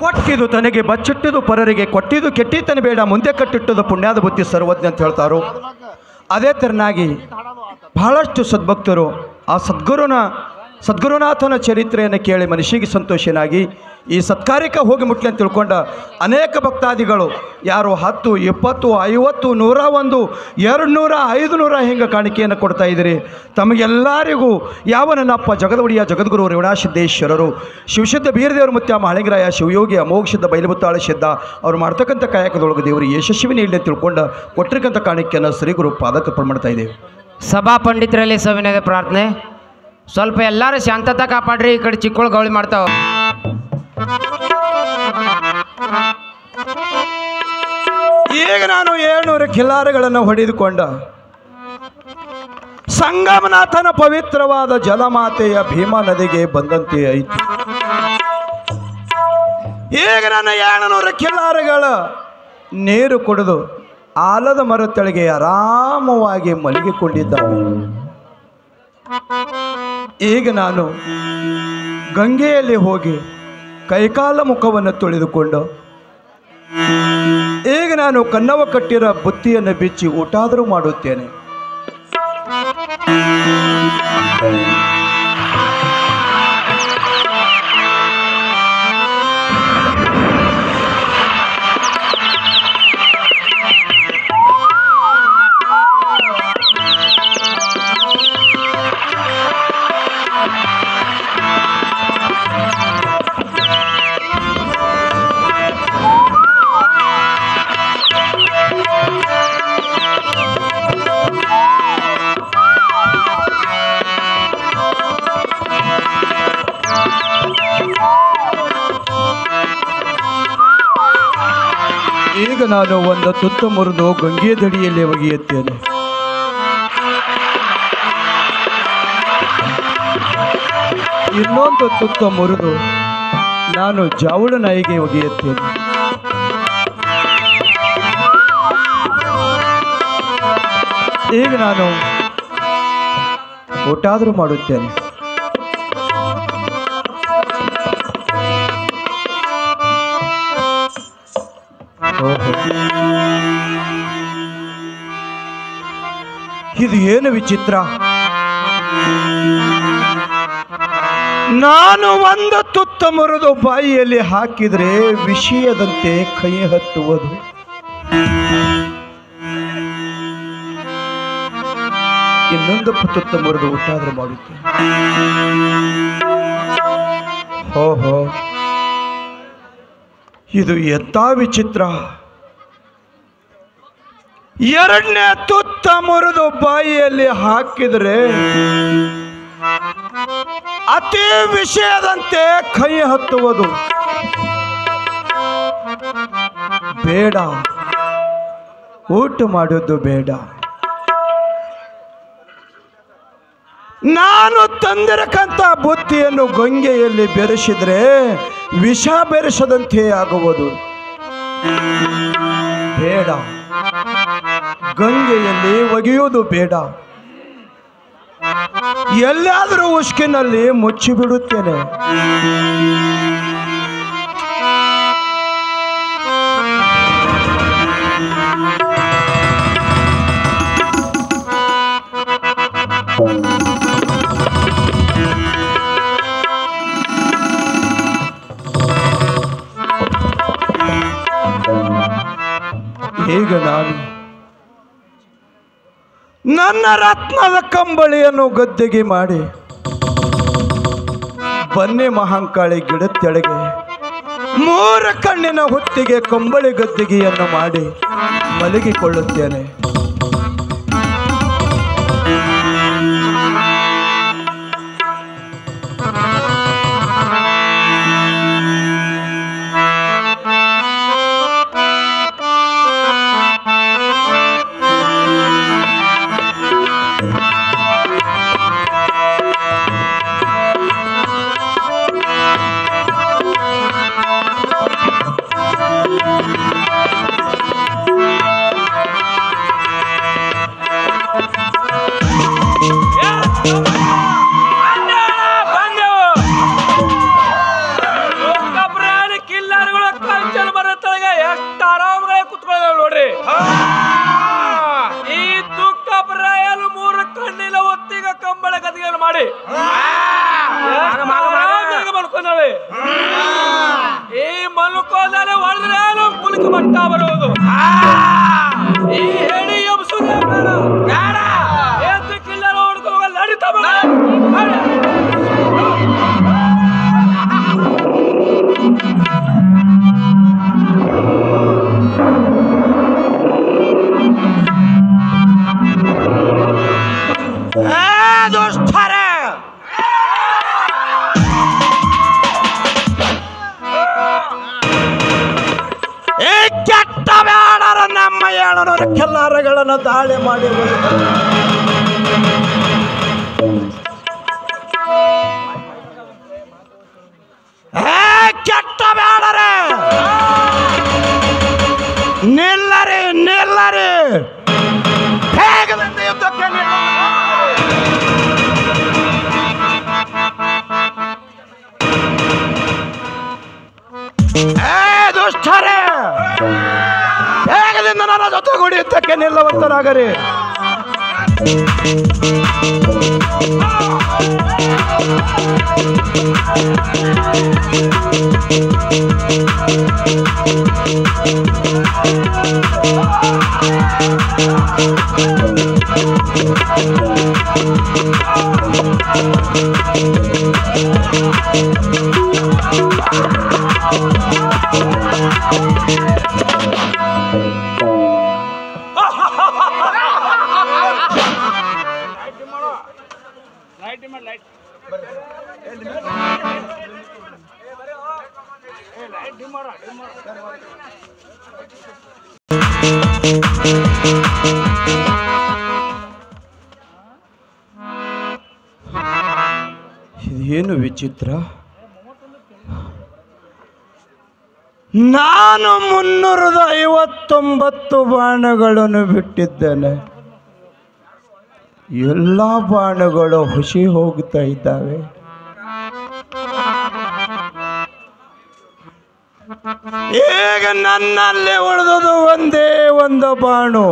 ಕೊಟ್ಟಿದ್ದು ತನಗೆ ಬಚ್ಚಿಟ್ಟಿದ್ದು ಪರರಿಗೆ ಕೊಟ್ಟಿದ್ದು ಕೆಟ್ಟಿತನ ಬೇಡ ಮುಂದೆ ಕಟ್ಟಿಟ್ಟದು ಪುಣ್ಯದ ಬುದ್ಧಿ ಸರ್ವಜ್ಞ ಅಂತ ಹೇಳ್ತಾರೋ ಅದೇ ತೆರನಾಗಿ ಬಹಳಷ್ಟು ಸದ್ಭಕ್ತರು ಆ ಸದ್ಗುರುನಾಥನ ಚರಿತ್ರೆಯನ್ನು ಕೇಳಿ ಮನುಷ್ಯಗೆ ಸಂತೋಷನಾಗಿ ಈ ಸತ್ಕಾರ್ಯಕ್ಕೆ ಹೋಗಿ ಮುಟ್ಲಿ ಅಂತ ತಿಳ್ಕೊಂಡ ಅನೇಕ ಭಕ್ತಾದಿಗಳು ಯಾರು 10, 20, 50, 101, 200, 500 ಹಿಂಗೆ ಕಾಣಿಕೆಯನ್ನು ಕೊಡ್ತಾ ಇದ್ದೀರಿ. ತಮಗೆಲ್ಲರಿಗೂ ಯಾವ ನನ್ನಪ್ಪ ಜಗದೊಡೆಯ ಜಗದ್ಗುರು ರೇವಣಸಿದ್ದೇಶ್ವರರು ಶಿವಸಿದ್ಧ ಬೀರದೇವರು ಮುತ್ಯ ಮಹಳಿಂಗರಾಯ ಶಿವಯೋಗಿ ಅಮೋಘ ಸಿದ್ಧ ಬೈಲಬುತ್ತಾಳ ಸಿದ್ಧ ಅವ್ರು ಮಾಡ್ತಕ್ಕಂಥ ಕಾಯಕದೊಳಗೆ ದೇವರು ಯಶಸ್ವಿ ನೀಡಲಿ ಅಂತ ತಿಳ್ಕೊಂಡು ಕೊಟ್ಟಿರ್ತಕ್ಕಂಥ ಕಾಣಿಕೆಯನ್ನು ಶ್ರೀ ಗುರು ಪಾದಕರ್ಪಣೆ ಮಾಡ್ತಾ ಇದ್ದೇವೆ. ಸಭಾ ಪಂಡಿತರಲ್ಲಿ ಸವಿನಯದ ಪ್ರಾರ್ಥನೆ. ಸ್ವಲ್ಪ ಎಲ್ಲರೂ ಶಾಂತತೆ ಕಾಪಾಡ್ರಿ. ಈ ಕಡೆ ಚಿಕ್ಕಳು ಗೌಳಿ ಮಾಡ್ತಾವ. ಈಗ ನಾನು 700 ಖಿಲ್ಲಾರಗಳನ್ನು ಹೊಡೆದುಕೊಂಡ ಸಂಗಮನಾಥನ ಪವಿತ್ರವಾದ ಜಲಮಾತೆಯ ಭೀಮಾ ನದಿಗೆ ಬಂದಂತೆ ಆಯಿತು. ಈಗ ನನ್ನ 700 ಖಿಲ್ಲಾರಗಳ ನೀರು ಕುಡಿದು ಆಲದ ಮರ ತೆಳಗೆ ಆರಾಮವಾಗಿ ಮಲಗಿಕೊಂಡಿದ್ದಾನೆ. ಈಗ ನಾನು ಗಂಗೆಯಲ್ಲಿ ಹೋಗಿ ಕೈಕಾಲ ಮುಖವನ್ನು ತೊಳೆದುಕೊಂಡು ಈಗ ನಾನು ಕನ್ನವ ಕಟ್ಟಿರೋ ಬುತ್ತಿಯನ್ನು ಬಿಚ್ಚಿ ಊಟಾದರೂ ಮಾಡುತ್ತೇನೆ. ಈಗ ನಾನು ಒಂದು ತುತ್ತ ಮುರಿದು ಗಂಗೆ ದಡಿಯಲ್ಲಿ ಒಗೆಯುತ್ತೇನೆ. ಇನ್ನೊಂದು ತುತ್ತ ಮುರಿದು ನಾನು ಜಾವಳ ನಾಯಿಗೆ ಒಗೆಯುತ್ತೇನೆ. ಈಗ ನಾನು ಊಟಾದರೂ ಮಾಡುತ್ತೇನೆ. ಇದು ಏನು ವಿಚಿತ್ರ. ನಾನು ಒಂದು ತುತ್ತ ಮುರಿದು ಬಾಯಿಯಲ್ಲಿ ಹಾಕಿದರೆ ವಿಷಯದಂತೆ ಕೈ ಹತ್ತುವುದು. ಇನ್ನೊಂದು ತುತ್ತ ಮುರಿದು ಊಟಾದರೂ ಮಾಡುತ್ತೇನೆ. ಓಹೋ, ಇದು ಎಂಥ ವಿಚಿತ್ರ. ಎರಡನೇ ತುತ್ತ ಮುರಿದು ಬಾಯಿಯಲ್ಲಿ ಹಾಕಿದರೆ ಅತಿ ವಿಷಯದಂತೆ ಕೈ ಹತ್ತುವುದು. ಬೇಡ, ಊಟ ಮಾಡೋದು ಬೇಡ. ನಾನು ತಂದಿರಕ್ಕಂಥ ಬುತ್ತಿಯನ್ನು ಗಂಗೆಯಲ್ಲಿ ಬೆರೆಸಿದ್ರೆ ವಿಷ ಬೆರೆಸದಂತೆ ಆಗುವುದು. ಬೇಡ, ಗಂಗೆಯಲ್ಲಿ ಒಗೆಯುವುದು ಬೇಡ. ಎಲ್ಲಾದರೂ ಉಷ್ಕಿನಲ್ಲಿ ಮುಚ್ಚಿಬಿಡುತ್ತೇನೆ. ಈಗ ನಾನು ನನ್ನ ರತ್ನದ ಕಂಬಳಿಯನ್ನು ಗದ್ದೆಗೆ ಮಾಡಿ ಬನ್ನಿ ಮಹಾಂಕಾಳಿ ಗಿಡದ ತೆಳಗೆ 3 ಕಣ್ಣಿನ ಹೊತ್ತಿಗೆ ಕಂಬಳಿ ಗದ್ದಿಗೆಯನ್ನು ಮಾಡಿ ಮಲಗಿಕೊಳ್ಳುತ್ತೇನೆ. ಆರಾಮಗಳೇ ಕುತ್ಕೊಳ್ಳ ನೋಡ್ರಿ. ಈ ದುಃಖ ಪ್ರಾಯಲು 3 ಕಣ್ಣಿನ ಒತ್ತಿಗ ಕಂಬಳ ಗದಿಗೆಯನ್ನು ಮಾಡಿ ಮಲ್ಕೊಂಡವೆ. ಈ ಮಲ್ಕೋದರೆ ಹೊಡೆದ್ರೆ ಕುಲಿಕ ಮಟ್ಟ ಬರುವುದು. ಈ ಹೇಳಿ ಕಿಲ್ಲರ ಹುಡುಗ ನಡೀತಾ ದುಷ್ಟರೇ, ಈ ಕೆಟ್ಟ ಬ್ಯಾಡರ ನಮ್ಮ 700 ಕೆಲ್ಲಾರಗಳನ್ನು ದಾಳಿ ಮಾಡಿ ಕೆಟ್ಟ ಬ್ಯಾಡರೆ, ನಿಲ್ಲರಿ ನಿಲ್ಲರಿ, ಬೇಗದಿಂದ ಯುದ್ಧಕ್ಕೆ ದುಷ್ಟರೇ, ಬೇಗದಿಂದ ನನ್ನ ಜೊತೆಗೂಡಿ ಯುದ್ಧಕ್ಕೆ ನಿಲ್ಲುವಂತರಾಗರಿ. ಇದೇನು ವಿಚಿತ್ರ, ನಾನು 359 ಬಾಣಗಳನ್ನು ಬಿಟ್ಟಿದ್ದೇನೆ. ಎಲ್ಲ ಬಾಣಗಳು ಹುಸಿ ಹೋಗ್ತಾ ಇದ್ದಾವೆ. ಈಗ ನನ್ನಲ್ಲಿ ಉಳಿದುದು ಒಂದೇ ಒಂದು ಬಾಣು.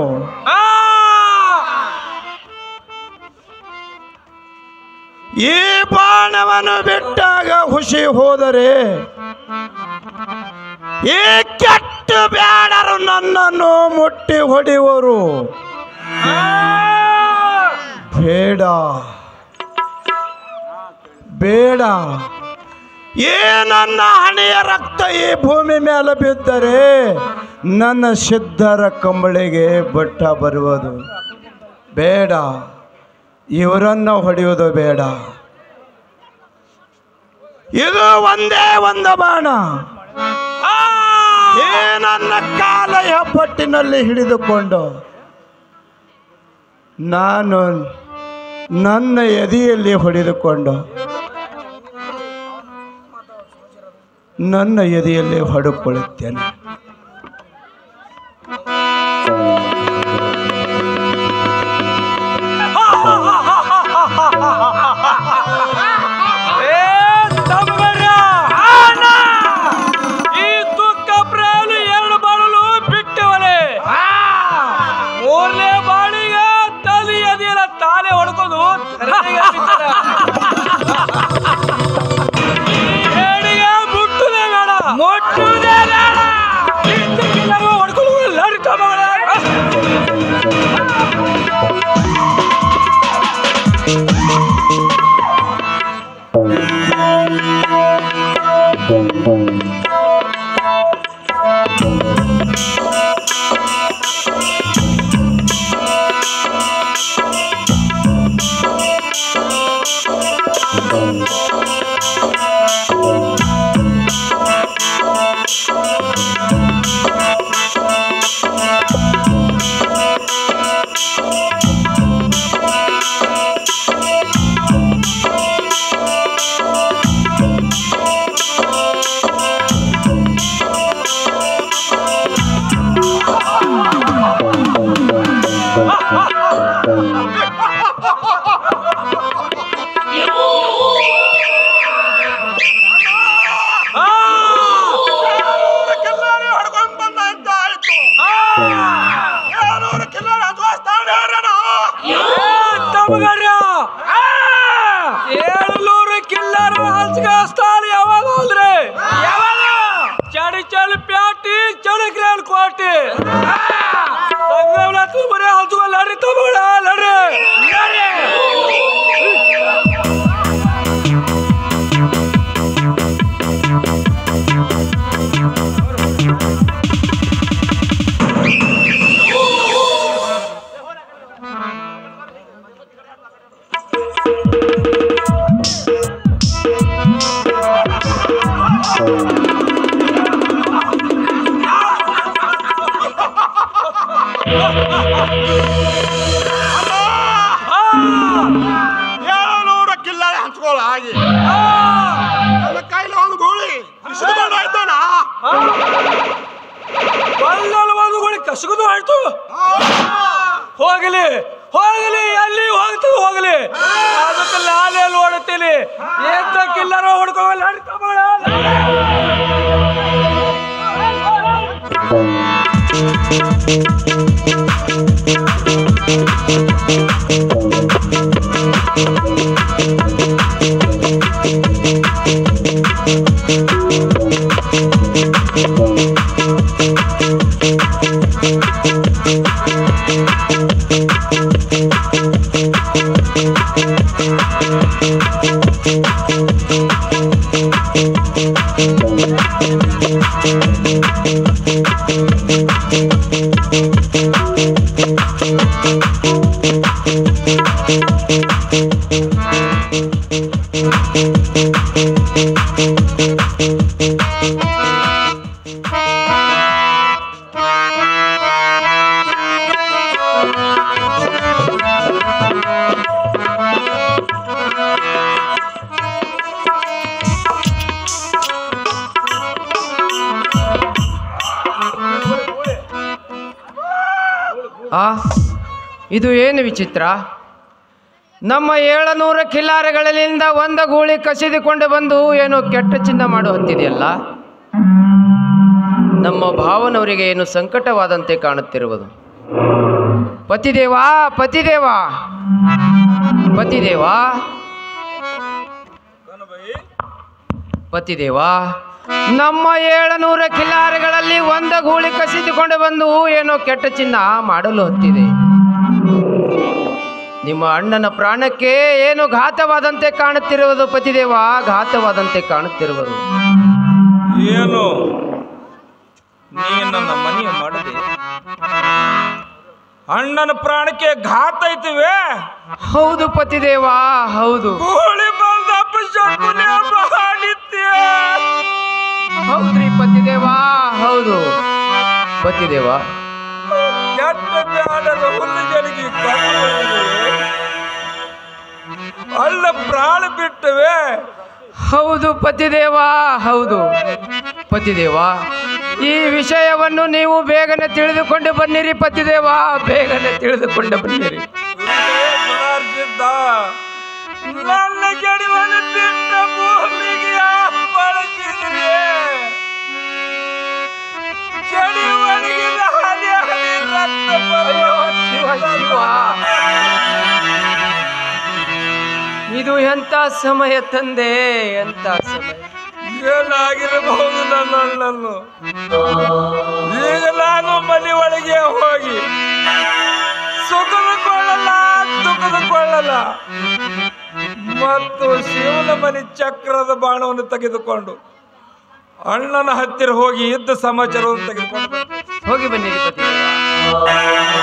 ಈ ಬಾಣವನ್ನು ಬಿಟ್ಟಾಗ ಹುಸಿ ಹೋದರೆ ಈ ಕೆಟ್ಟ ಬ್ಯಾಡರು ನನ್ನನ್ನು ಮುಟ್ಟಿ ಹೊಡೆಯುವರು. ಬೇಡ ಬೇಡ, ಈ ನನ್ನ ಹಣೆಯ ರಕ್ತ ಈ ಭೂಮಿ ಮೇಲೆ ಬಿದ್ದರೆ ನನ್ನ ಸಿದ್ಧರ ಕಂಬಳಿಗೆ ಬಟ್ಟ ಬರುವುದು. ಬೇಡ, ಇವರನ್ನು ಹೊಡೆಯುವುದು ಬೇಡ. ಇದು ಒಂದೇ ಒಂದು ಬಾಣ. ಈ ನನ್ನ ಕಾಲ ಹೆಬ್ಬಟ್ಟಿನಲ್ಲಿ ಹಿಡಿದುಕೊಂಡು ನಾನು ನನ್ನ ಎದೆಯಲ್ಲಿ ಹೊಡೆದುಕೊಂಡು ನನ್ನ ಎದೆಯಲ್ಲಿ ಹೊಡೆದುಕೊಳ್ಳುತ್ತೇನೆ. ಈ ದುಃಖ ಪ್ರಾಯಲು 2 ಬಾಳಲು ಬಿಟ್ಟವನೇ. 3ನೇ ಬಾಳಿಗೆ ತಲೆ ಎದೆಯಲ್ಲ ತಾಲೆ ಹೊಡ್ಕೊಂಡು ಮುಟ್ಟುದೇ ಬೇಡ, ಮುಟ್ಟುದೇ ಬೇಡ, ಹೊಡ್ಕೊಂಡು ಲಡಿತ ಮಗಳ. ತಮಗಾರ್ಯ 700 ಕಿಲ್ಲರ್ ಹಂಚಗಾಸ್ತಾಳ ಯಾವಾಗ ಹೋದ್ರೆ ಚಡಿ ಚಳಿ ಪ್ಯಾಟಿ ಚಳಿಗ್ರೇಲ್ ಕೋಟಿ ತುಂಬರೆ ಹಂಚುವ ಲಡ್ರಿ ತಮಗಳ ಲಡ್ರಿ ಕಸಗುದು ಆಯ್ತು ಹೋಗಲಿ ಹೋಗಲಿ ಎಲ್ಲಿ ಹೋಗ್ತದೆ ಹೋಗಲಿ ಅದಕ್ಕೆ ಲಾಲೆಯಲ್ಲಿ ಓಡುತ್ತೀನಿ ಏತಕ್ಕಿಲ್ಲರೋ ಹೊಡ್ಕೋಲ್ಲ ಇದು ಏನು ವಿಚಿತ್ರ? ನಮ್ಮ 700 ಕಿಲ್ಲಾರಗಳಿಂದ ಒಂದು ಗೂಳಿ ಕಸಿದುಕೊಂಡು ಬಂದು ಏನೋ ಕೆಟ್ಟ ಚಿನ್ನ ಮಾಡುವಂತಿದೆಯಲ್ಲ. ನಮ್ಮ ಭಾವನವರಿಗೆ ಏನು ಸಂಕಟವಾದಂತೆ ಕಾಣುತ್ತಿರುವುದು. ಪತಿದೇವಾ ಪತಿದೇವಾ ಪತಿದೇವಾ ಪತಿದೇವಾ, ನಮ್ಮ 700 ಕಿಲ್ಲಾರಗಳಲ್ಲಿ ಒಂದು ಗೂಳಿ ಕಸಿದುಕೊಂಡು ಬಂದು ಏನೋ ಕೆಟ್ಟ ಚಿನ್ನ ಮಾಡಲು ಹೊತ್ತಿದೆ. ನಿಮ್ಮ ಅಣ್ಣನ ಪ್ರಾಣಕ್ಕೆ ಏನು ಘಾತವಾದಂತೆ ಕಾಣುತ್ತಿರುವುದು ಪತಿದೇವ, ಘಾತವಾದಂತೆ ಕಾಣುತ್ತಿರುವುದು. ಏನು ನೀ ನನ್ನ ಮನೆಯ ಮಾಡಿದೆ? ಅಣ್ಣನ ಪ್ರಾಣಕ್ಕೆ ಘಾತ ಐತಿವೆ? ಹೌದು ಪತಿದೇವ, ಹೌದು. ಗೋಳಿ ಬಂದ ಅಪಶಕುನ ಮಾಡಿದ್ಯ. ಹೌದ್ರಿ ಪತಿದೇವ, ಹೌದು ಪತಿದೇವ. ಕೆಟ್ಟ ಬ್ಯಾಡದ ಹುಲ್ಲಿಗಳಿಗೆ ಅಲ್ಲ ಪ್ರಾಣ ಬಿಟ್ಟವೆ. ಹೌದು ಪತಿದೇವ, ಹೌದು ಪತಿದೇವ. ಈ ವಿಷಯವನ್ನು ನೀವು ಬೇಗನೆ ತಿಳಿದುಕೊಂಡು ಬನ್ನಿರಿ ಪತಿದೇವ, ಬೇಗನೆ ತಿಳಿದುಕೊಂಡು ಬನ್ನಿರಿ. ನನ್ನ ಜಡಿವನ್ನು ಬಿಟ್ಟ ಭೂಮಿಗೆ ಬಳಸಿದ್ರೆ ಜಡಿ ಒಣಗಿದ ಹನಿ ಹನಿ ರಕ್ತ ಶಿವ ಶಿವ, ಇದು ಎಂತ ಸಮಯ ತಂದೆ, ಎಂತ ಸಮಯ. ಏನಾಗಿರಬಹುದು ನನ್ನ ಅಣ್ಣನ್ನು? ಈಗ ನಾನು ಮನೆ ಒಳಗೆ ಹೋಗಿ ಸುಖದುಕೊಳ್ಳಲ್ಲ ದುಃಖದುಕೊಳ್ಳಲ್ಲ ಮತ್ತು ಶಿವನ ಮನೆ ಚಕ್ರದ ಬಾಣವನ್ನು ತೆಗೆದುಕೊಂಡು ಅಣ್ಣನ ಹತ್ತಿರ ಹೋಗಿ ಇದ್ದ ಸಮಾಚಾರವನ್ನು ತೆಗೆದುಕೊಂಡು ಹೋಗಿ ಬನ್ನಿರಿ ಪತಿದೇವ.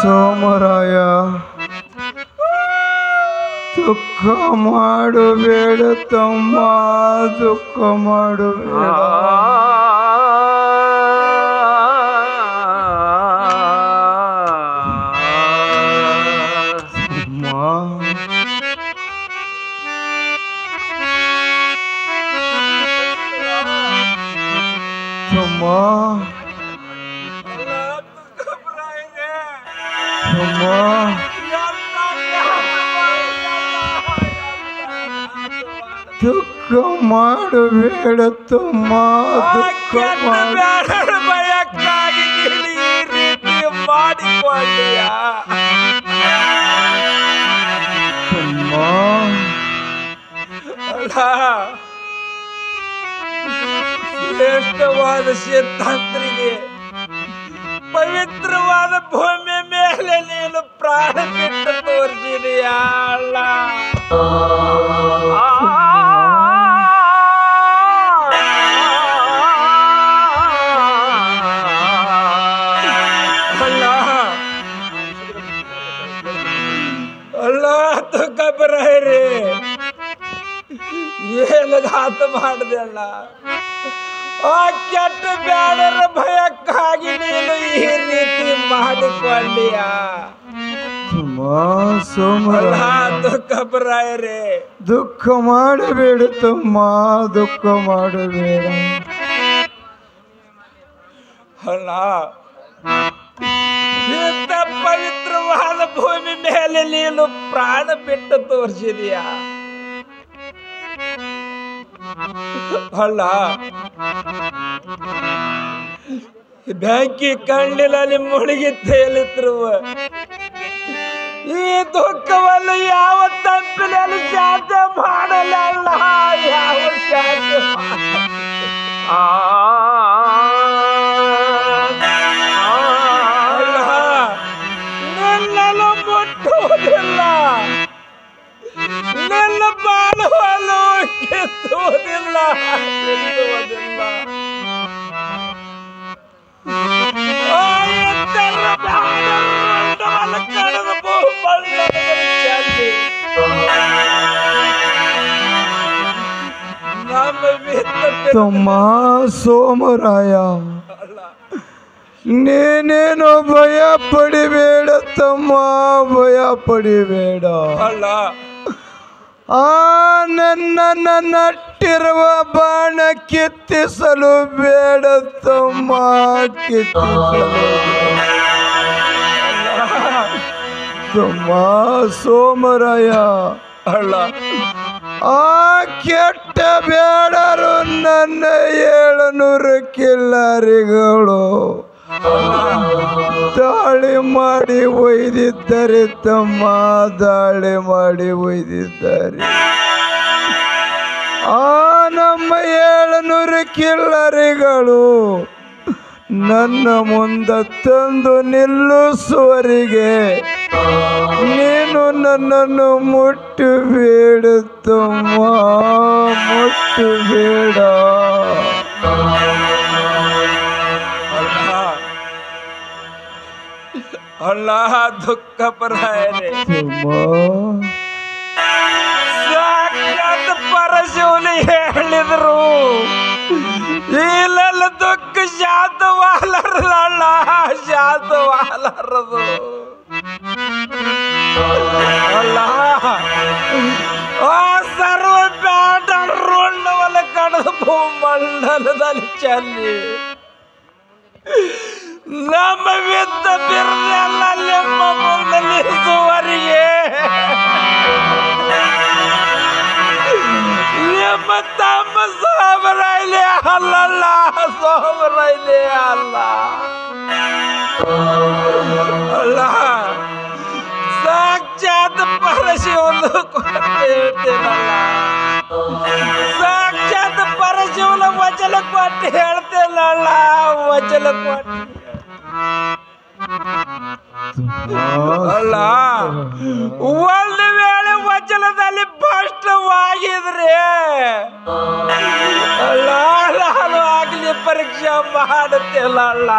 ಸೋಮರಾಯ ದುಃಖ ಮಾಡಬೇಡ ತಮ್ಮ, ದುಃಖ ಮಾಡಬೇಡ. ದುಃಖ ಮಾಡಬೇಡ ತಮ್ಮ, ದುಃಖ ಬ್ಯಾಡರ ಭಯಕ್ಕಾಗಿ ನೀನು ಈ ರೀತಿ ಮಾಡಿಕೊಂಡೆಯ ತಮ್ಮ. ಅಲ್ಲ, ಶ್ರೇಷ್ಠವಾದ ಸಿದ್ಧಾಂತರಿಗೆ ಪವಿತ್ರವಾದ ಭೂಮಿ ಮೇಲೆ ನೀನು ಪ್ರಾಣ ಬಿಟ್ಟು ತೋರಿಸಿದೆಯ ಅಲ್ಲ. ಅಲ್ಲ ತುಕಬರಹರಿ ಏನು ಘಾತ ಮಾಡಿದೆ ಅಲ್ಲ. ಆ ಕೆಟ್ಟ ಬ್ಯಾಡರ ಭಯಕ್ಕಾಗಿ ನೀನು ಈ ರೀತಿ ಮಾಡಿಕೊಂಡೀಯ. ಸೋಮರ ತುಕಬರಾಯರೇ, ದುಃಖ ಮಾಡಬೇಡ ತಮ್ಮ, ದುಃಖ ಮಾಡಬೇಡ. ಅಲ್ಲ, ಇಂಥ ಪವಿತ್ರವಾದ ಭೂಮಿ ಮೇಲೆ ನೀನು ಪ್ರಾಣ ಬಿಟ್ಟು ತೋರಿಸಿದೀಯ. ಅಲ್ಲ, ಬೆಂಕಿ ಕಣ್ಣಿನಲ್ಲಿ ಮುಳುಗಿ ತೇಲಿದ್ರು ಈ ದುಃಖವನ್ನು ಯಾವ ತಪ್ಪಿನಲ್ಲಿ ಶಾಂತ ಮಾಡಲ್ಲ. ಯಾವ ಶಾಂತ ನನ್ನನ್ನು ಮುಟ್ಟುವುದಿಲ್ಲ, ನನ್ನ ಬಾಳುವಲು ಕೆತ್ತುವುದಿಲ್ಲ, ಕೆತ್ತುವುದಿಲ್ಲ. ಕಳೆದು ತಮ್ಮ ಸೋಮರಾಯ, ನೀನೇನೋ ಭಯ ಪಡಿಬೇಡ ತಮ್ಮ, ಭಯ ಪಡಿಬೇಡ. ಅಲ್ಲ, ಆ ನನ್ನ ನಟ್ಟಿರುವ ಬಾಣ ಕಿತ್ತಿಸಲು ಬೇಡ ತಮ್ಮ, ಕಿತ್ತಿಸಲು ತಮ್ಮ ಸೋಮರಾಯ. ಅಲ್ಲ, ಆ ಕೆಟ್ಟ ಬೇಡರು ನನ್ನ 700 ಕಿಲ್ಲರಿಗಳು ದಾಳಿ ಮಾಡಿ ಒಯ್ದಿದ್ದಾರೆ ತಮ್ಮ, ದಾಳಿ ಮಾಡಿ ಒಯ್ದಿದ್ದಾರೆ. ಆ ನಮ್ಮ 700 ಕಿಲ್ಲರಿಗಳು ನನ್ನ ಮುಂದೆ ತಂದು ನಿಲ್ಲಿಸುವರಿಗೆ ನೀನು ನನ್ನನ್ನು ಮುಟ್ಟಬೇಡ ತಮ್ಮ, ಮುಟ್ಟಬೇಡ. ಅಲ್ಲ ದುಃಖ ಪರಾಯನೆ, ಸಾಕ್ಷಾತ್ ಪರಶಿವನು ಹೇಳಿದ್ರು ಇಲ್ಲೆಲ್ಲ ದುಃಖ ಶಾಂತವಾಲರಲ್ಲ, ಶಾಂತವಾಲರದು. ಅಲ್ಲ, ಆ ಸರ್ವ ಬ್ಯಾಟರುಳ್ಳವಲ್ಲ ಕಡದು ಭೂಮಂಡಲದಲ್ಲಿ ಚೆಲ್ಲಿ ನಮ್ಮ ವಿದ್ದ ಬಿರದೆಲ್ಲ ನಿಮ್ಮ ಮುಂದೆ ನಿಲ್ಲಿಸುವರಿಗೆ ನಿಮ್ಮ ತಮ್ಮ ಸೋಮರೈಲಿ ಅಲ್ಲಲ್ಲ, ಸೋಮರೈಲಿ ಅಲ್ಲ. ಅಲ್ಲ, ಸಾಕ್ಷಾತ್ ಪರಶಿವನು ಹೇಳ್ತೇನಲ್ಲ, ಸಾಕ್ಷಾತ್ ಪರಶಿವನ ವಚನ ಕೊಟ್ಟು ಹೇಳ್ತೇನಲ್ಲ, ವಚನ ಕೊಟ್ಟು. ಅಲ್ಲ, ಒಂದು ವೇಳೆ ವಚನದಲ್ಲಿ ಭ್ರಷ್ಟವಾಗಿದ್ರೆ ಅಲ್ಲ, ನಾನು ಆಗ್ಲಿ ಪರೀಕ್ಷೆ ಮಾಡುತ್ತೇನಲ್ಲ.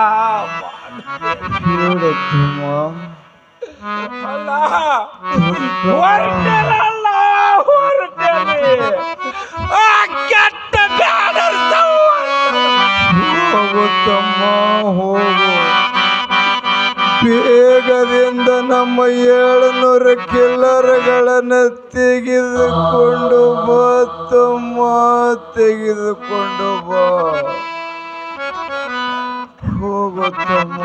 ಅಲ್ಲ ಹೊರಟೇನಲ್ಲ ಹೊರಟೇನೆ ಆ ಕೆಟ್ಟ ಬ್ಯಾಡರ್ ಹೋಗು ತಮ್ಮ ಹೋಗು, ಬೇಗದಿಂದ ನಮ್ಮ 700 ಕಿಲ್ಲರ್ಗಳನ್ನು ತೆಗೆದುಕೊಂಡು ಬಾ ತಮ್ಮ, ತೆಗೆದುಕೊಂಡು ಬಾ. ಹೋಗು ತಮ್ಮ.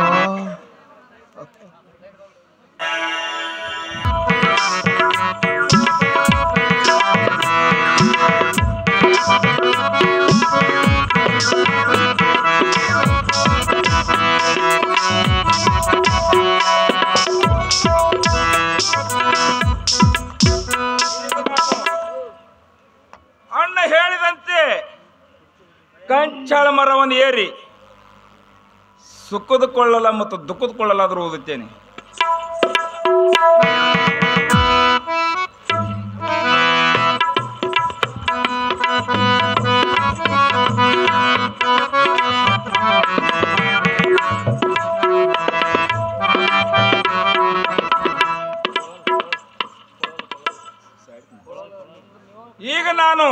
ಅಣ್ಣ ಹೇಳಿದಂತೆ ಕಂಚಾಳ ಮರವನ್ನು ಏರಿ ಸುಖದ ಕೊಳ್ಳಲ ಮತ್ತು ದುಃಖದ ಕೊಳ್ಳಲಾದರೂ ಓದುತ್ತೇನೆ. ಈಗ ನಾನು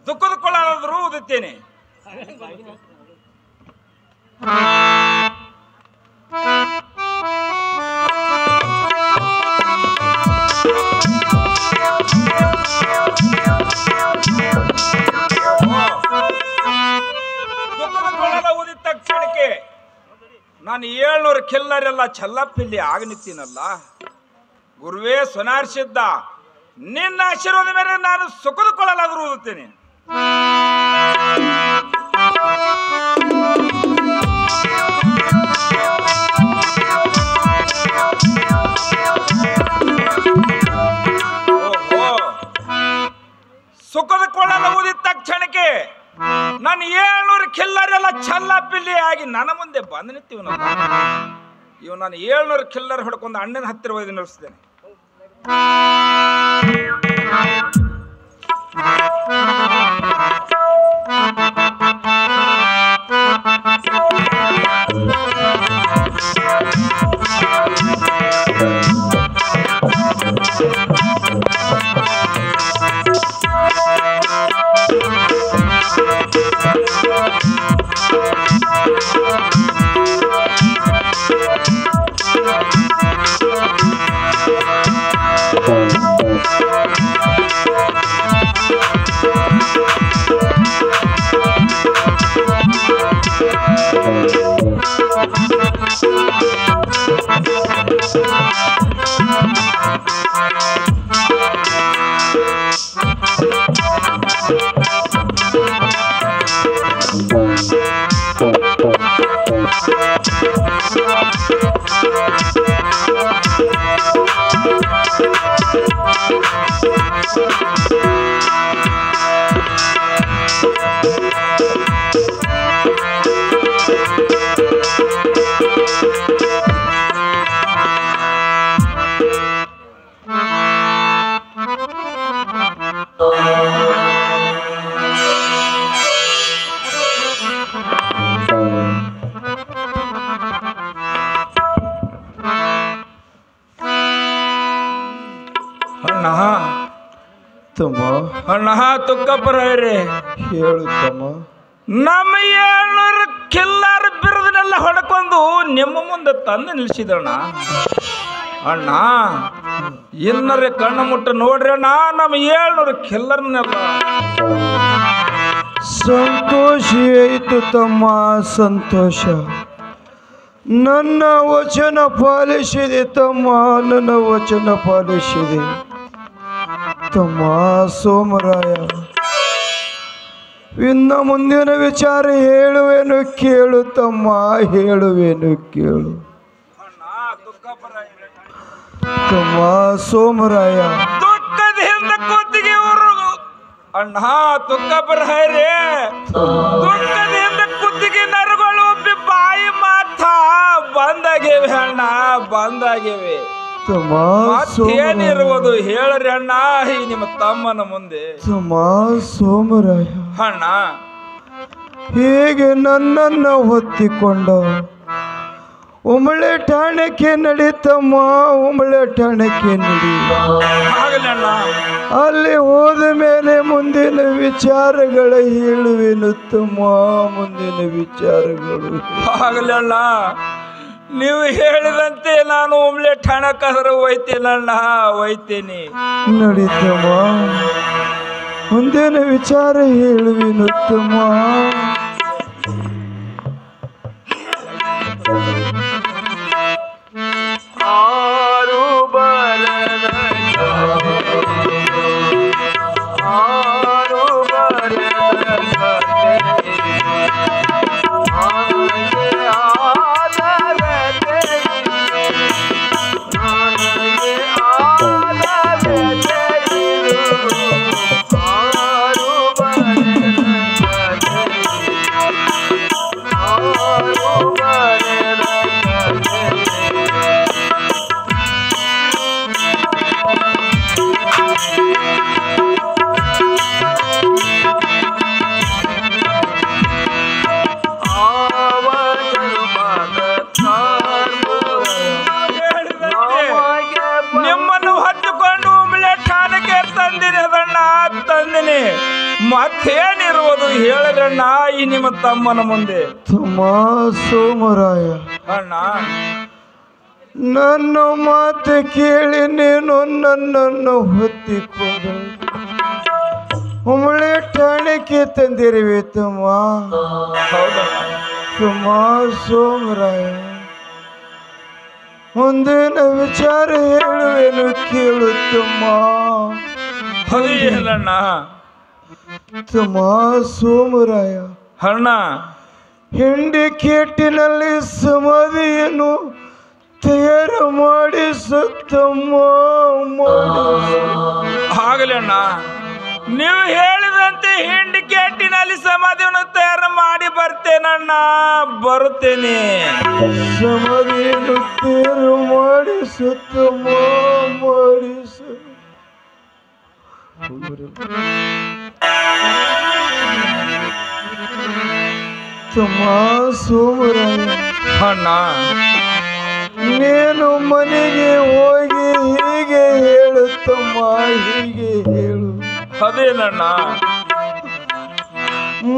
ದುಃಖದ ಕೊಳ್ಳಲಾದರೂ ಓದುತ್ತೇನೆ. ದುಃಖದ ಕೊಳ್ಳಲ ಓದಿದ ತಕ್ಷಣಕ್ಕೆ ನಾನು 700 ಕಿಲ್ಲರೆಲ್ಲ ಛಲ್ಲಪಿಲ್ಲಿ ಆಗ ನಿಂತೀನಲ್ಲ. ಗುರುವೇ ಸ್ವನಾರ್ಸಿದ್ದ ನಿನ್ನ ಆಶೀರ್ವಾದ ಮೇಲೆ ನಾನು ಸುಖದ ಕೊಳ್ಳಲಾದರೂ ಓದುತ್ತೇನೆ. ಸುಖದ ಕೊಳ್ಳಲ ಊದಿದ ತಕ್ಷಣಕ್ಕೆ ನಾನು 700 ಕಿಲ್ಲರೆಲ್ಲ ಛಲ್ಲಪಿಲ್ಲಿ ಆಗಿ ನನ್ನ ಮುಂದೆ ಬಂದು ನಿಂತೀವನಲ್ಲ. ಇವ್ ನಾನು 700 ಕಿಲ್ಲರ್ ಹೊಡ್ಕೊಂಡು ಅಣ್ಣನ ಹತ್ತಿರ ಒಯ್ದು ನಿಲ್ಲಿಸ್ತೇನೆ. ಅಣ್ಣ ತುಕ್ಕಪ್ಪರೇ ಹೇಳುತ್ತಮ್ಮ. ನಮ್ಮ 700 ಕಿಲ್ಲರ್ ಬಿರುದನ್ನೆಲ್ಲ ಹೊಡ್ಕೊಂಡು ನಿಮ್ಮ ಮುಂದೆ ತಂದು ನಿಲ್ಸಿದಣ್ಣ. ಅಣ್ಣ ಇನ್ನರೇ ಕಣ್ಣು ಮುಟ್ಟ ನೋಡ್ರಿ ಅಣ್ಣ, ನಮ್ಮ 700 ಕಿಲ್ಲರ್ನೆಲ್ಲ. ಸಂತೋಷ ಆಯಿತು ತಮ್ಮ, ಸಂತೋಷ. ನನ್ನ ವಚನ ಪಾಲಿಸಿದೆ ತಮ್ಮ, ನನ್ನ ವಚನ ಪಾಲಿಸಿದೆ ತಮ್ಮ. ಸೋಮರಾಯ, ಇನ್ನು ಮುಂದಿನ ವಿಚಾರ ಹೇಳುವೇನು ಕೇಳು ತಮ್ಮ, ಹೇಳುವೇನು ಕೇಳು ತಮ್ಮ. ಸೋಮರಾಯ, ದುಃಖದಿಂದ ಕುತ್ತಿಗೆ ಊರು ಅಣ್ಣ ತುಕ್ಕಪ್ಪರೇ, ದುಃಖದಿಂದ ಕುತ್ತಿಗೆ ನರಗಳು ಬಾಯಿ ಮಾತ ಬಂದಾಗೇವೆ ಅಣ್ಣ, ಬಂದಾಗೇವೆ. ಮತ್ತೇನಿರುವುದು ಹೇಳ್ರಿ ಅಣ್ಣ ಈ ನಿಮ್ಮ ತಮ್ಮನ ಮುಂದೆ. ಸೋಮರಾಯ ಅಣ್ಣ ಹೇಗೆ ನನ್ನನ್ನು ಹೊತ್ತಿಕೊಂಡ ಉಮಳೆ ಠಾಣಕ್ಕೆ ನಡೀತಮ್ಮ, ಉಮಳೆ ಠಾಣಕ್ಕೆ ನಡಿ. ಆಗಲಿ ಅಣ್ಣ. ಅಲ್ಲಿ ಹೋದ ಮೇಲೆ ಮುಂದಿನ ವಿಚಾರಗಳ ಹೇಳುವೆನು ತಮ್ಮ, ಮುಂದಿನ ವಿಚಾರಗಳು. ಆಗಲಿ ಅಣ್ಣ, ನೀವು ಹೇಳಿದಂತೆ ನಾನು ಒಮ್ಳೆ ಠಾಣಕ್ಕಾದ್ರೆ ಒಯ್ತೇನಣ್ಣ, ಒಯ್ತೇನೆ. ನಡೀತಮ್ಮ, ಮುಂದಿನ ವಿಚಾರ ಹೇಳುವೆನು ತಮ್ಮ. ನಿಮ್ಮನ್ನು ಹಚ್ಚಿಕೊಂಡು ಉಮ್ಳೆ ಠಾಣಕ್ಕೆ ತಂದಿನಿ ಅದಣ್ಣ, ತಂದಿನಿ. ಮತ್ತೇನಿರುವುದು ಹೇಳಿದ್ರಣ್ಣ ಈ ನಿಮ್ಮ ತಮ್ಮನ ಮುಂದೆ. ತಮ್ಮ ಸೋಮರಾಯ, ಅಣ್ಣ ನನ್ನ ಮಾತು ಕೇಳಿ ನೀನು ನನ್ನನ್ನು ಹೊತ್ತಿಕೊಂಡು ಉಮಳೆ ಠಾಣಕ್ಕೆ ತಂದಿರುವೆ ತಮ್ಮ. ತಮ್ಮ ಸೋಮರಾಯ, ಮುಂದಿನ ವಿಚಾರ ಹೇಳುವೆನು ಕೇಳು ತಮ್ಮ. ಅದೇನಣ್ಣ? ತಮ್ಮ ಸೋಮರಾಯ, ಅಣ್ಣ ಹಿಂಡಿ ಕೇಟಿನಲ್ಲಿ ಸಮಾಧಿಯನ್ನು ತಯಾರು ಮಾಡಿಸುತ್ತಮ್ಮ, ಆಗಲಿ ಅಣ್ಣ, ನೀವು ಹೇಳಿದಂತೆ ಹಿಂಡಿಕೇಟಿನಲ್ಲಿ ಸಮಾಧಿಯನ್ನು ತಯಾರು ಮಾಡಿ ಬರ್ತೇನಣ್ಣ, ಬರುತ್ತೇನೆ. ಸಮಾಧಿಯನ್ನು ತಯಾರು ಮಾಡಿಸುತ್ತಮ್ಮ, ಮಾಡಿಸು. ತಮ್ಮ ಸೋಮರಾಯ, ಅಣ್ಣ ನೀನು ಮನೆಗೆ ಹೋಗಿ ಹೀಗೆ ಹೇಳುತ್ತಮ್ಮ, ಹೀಗೆ ಹೇಳು. ಅದೇನಣ್ಣ?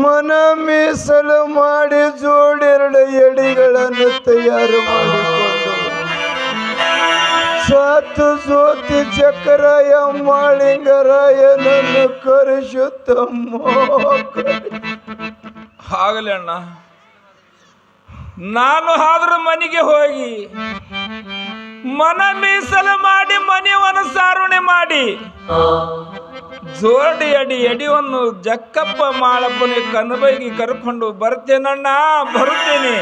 ಮನ ಮೀಸಲು ಮಾಡಿ ಜೋಡೆರಡು ಎಡಿಗಳನ್ನು ತಯಾರು ಮಾಡಿಕೊಂಡು ಸಾತು ಜ್ಯೋತಿ ಚಕ್ರಾಯ ಮಾಳಿಂಗರಾಯನನ್ನು ಕರೆಸುತ್ತಮ್ಮ. ಆಗಲಿ ಅಣ್ಣ, ನಾನು ಆದ್ರೂ ಮನೆಗೆ ಹೋಗಿ ಮನ ಮೀಸಲು ಮಾಡಿ ಮನೆಯನ್ನು ಸಾರುಣೆ ಮಾಡಿ ಜೋಡಿ ಎಡಿಯನ್ನು ಜಕ್ಕಪ್ಪ ಮಾಳಪ್ಪನ ಕನಬೈಗೆ ಕರ್ಕೊಂಡು ಬರ್ತೇನಣ್ಣ, ಬರುತ್ತೇನೆ.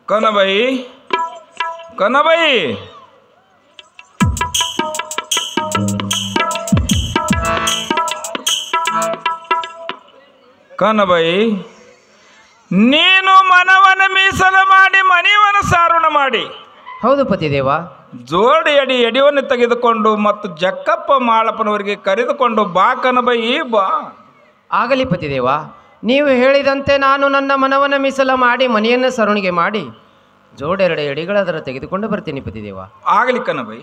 ಕನಬಾಯಿ, ಕನಬಾಯಿ, ಕನಬಾಯಿ, ನೀನು ಮನವನ್ನು ಮೀಸಲು ಮಾಡಿ ಮನೆಯನ್ನು ಸಾರುಣ ಮಾಡಿ. ಹೌದು ಪತಿದೇವ. ಜೋಡಿ ಎಡಿಯನ್ನು ತೆಗೆದುಕೊಂಡು ಮತ್ತು ಜಕ್ಕಪ್ಪ ಮಾಳಪ್ಪನವರಿಗೆ ಕರೆದುಕೊಂಡು ಬಾ ಕನಬಾಯಿ, ಬಾ. ಆಗಲಿ ಪತಿದೇವ, ನೀವು ಹೇಳಿದಂತೆ ನಾನು ನನ್ನ ಮನವನ್ನು ಮೀಸಲ ಮಾಡಿ ಮನೆಯನ್ನು ಸರುಣಿಗೆ ಮಾಡಿ ಜೋಡೆರಡು ಎಡಿಗಳದರ ತೆಗೆದುಕೊಂಡು ಬರ್ತೀನಿ ಪತಿದೇವ. ಆಗಲಿ ಕನಬಾಯಿ.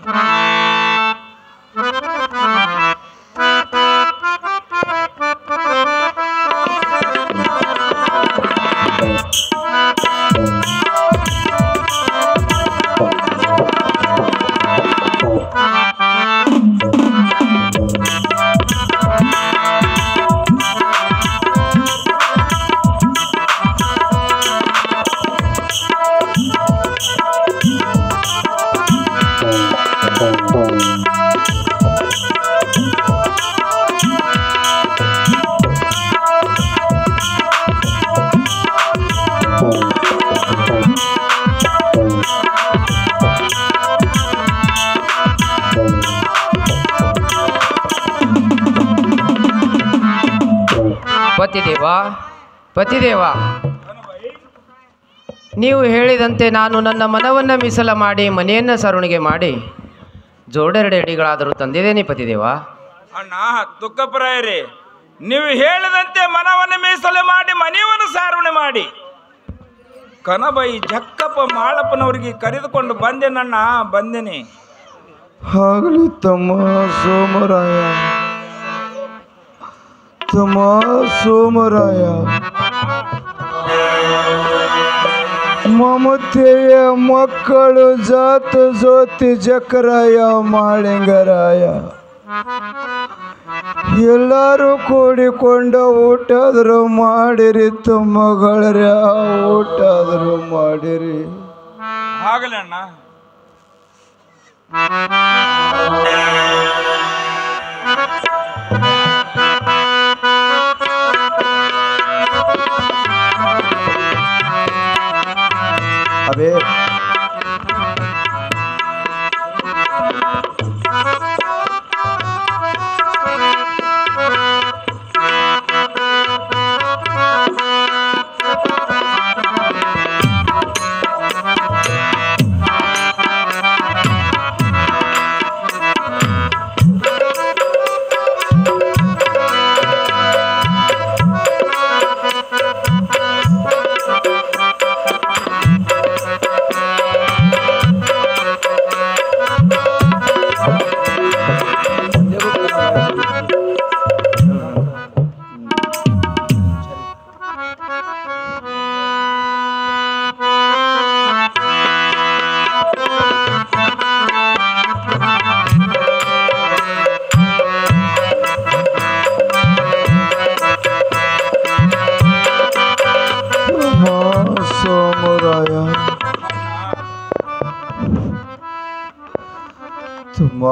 ಪತಿದೇವ ಪತಿದೇವ, ನೀವು ಹೇಳಿದಂತೆ ನಾನು ನನ್ನ ಮನವನ್ನು ಮೀಸಲ ಮಾಡಿ ಮನೆಯನ್ನು ಸರುಣಿಗೆ ಮಾಡಿ ಜೋಡೆರಡು ಅಡಿಗಳಾದರೂ ತಂದಿದ್ದೇನೆ ಪತಿದೇವ. ಅಣ್ಣ ತುಕ್ಕಪ್ರಾಯರೇ, ನೀವು ಹೇಳಿದಂತೆ ಮನವನ್ನು ಮೀಸಲು ಮಾಡಿ ಮನೆಯನ್ನು ಸಾರಣೆ ಮಾಡಿ ಕನಬೈ ಜಕ್ಕಪ್ಪ ಮಾಳಪ್ಪನವರಿಗೆ ಕರೆದುಕೊಂಡು ಬಂದೆನಣ್ಣ, ಬಂದೇನೆ. ಆಗಲಿ ತಮ್ಮ ಸೋಮರಾಯ, ತಮ್ಮ ಸೋಮರಾಯ, ಮಮತೆಯ ಮಕ್ಕಳು ಜಾತ ಜ್ಯೋತಿ ಜಕರಾಯ ಮಾಳಿಂಗರಾಯ ಎಲ್ಲರೂ ಕೂಡಿಕೊಂಡು ಊಟಾದರೂ ಮಾಡಿರಿ ತಮ್ಮಗಳರ, ಊಟಾದರೂ ಮಾಡಿರಿ. ಆಗಲಿ ಅಣ್ಣ. ಅದೇ ತಮ್ಮ,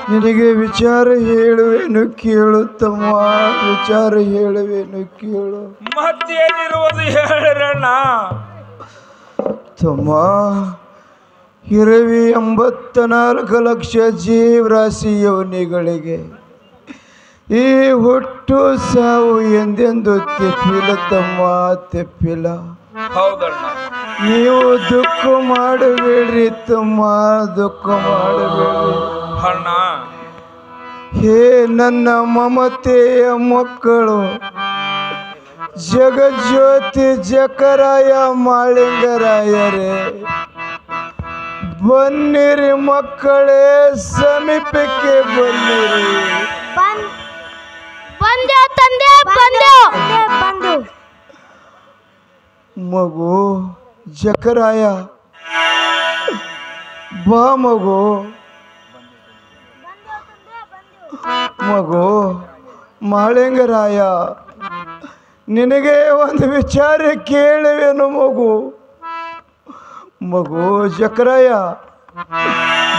ನಿನಗೆ ವಿಚಾರ ಹೇಳುವೇನು ಕೇಳು ತಮ್ಮ, ವಿಚಾರ ಹೇಳುವೇನು ಕೇಳು. ಮತ್ತೇನಿರುವುದು ಹೇಳಿರಣ್ಣ. ತಮ್ಮ, 84 ಲಕ್ಷ ಜೀವರಾಶಿ ಯೋನಿಗಳಿಗೆ ಈ ಹುಟ್ಟು ಸಾವು ಎಂದೆಂದು ತೆಪ್ಪಿಲ್ಲ ತಮ್ಮ, ತೆಪ್ಪಿಲ್ಲ. ಹೌದಣ್ಣ. ನೀವು ದುಃಖ ಮಾಡಬೇಡ್ರಿ ತಮ್ಮ, ದುಃಖ ಮಾಡಬೇಡ್ರಿ ಅಣ್ಣ. ಹೇ ನನ್ನ ಮಮತೆಯ ಮಕ್ಕಳು, ಜಗಜ್ಯೋತಿ ಜಕರಾಯ ಮಾಳಿಂಗರಾಯರೇ, ಬನ್ನಿರಿ ಮಕ್ಕಳೇ, ಸಮೀಪಕ್ಕೆ ಬನ್ನಿರಿ. ಮಗು ಜಕರಾಯ, ಬಾ ಮಗು, ಮಗು ಮಾಳಿಂಗರಾಯ, ನಿನಗೆ ಒಂದು ವಿಚಾರ ಕೇಳುವೆನು ಮಗು. ಮಗು ಜಕರಾಯ,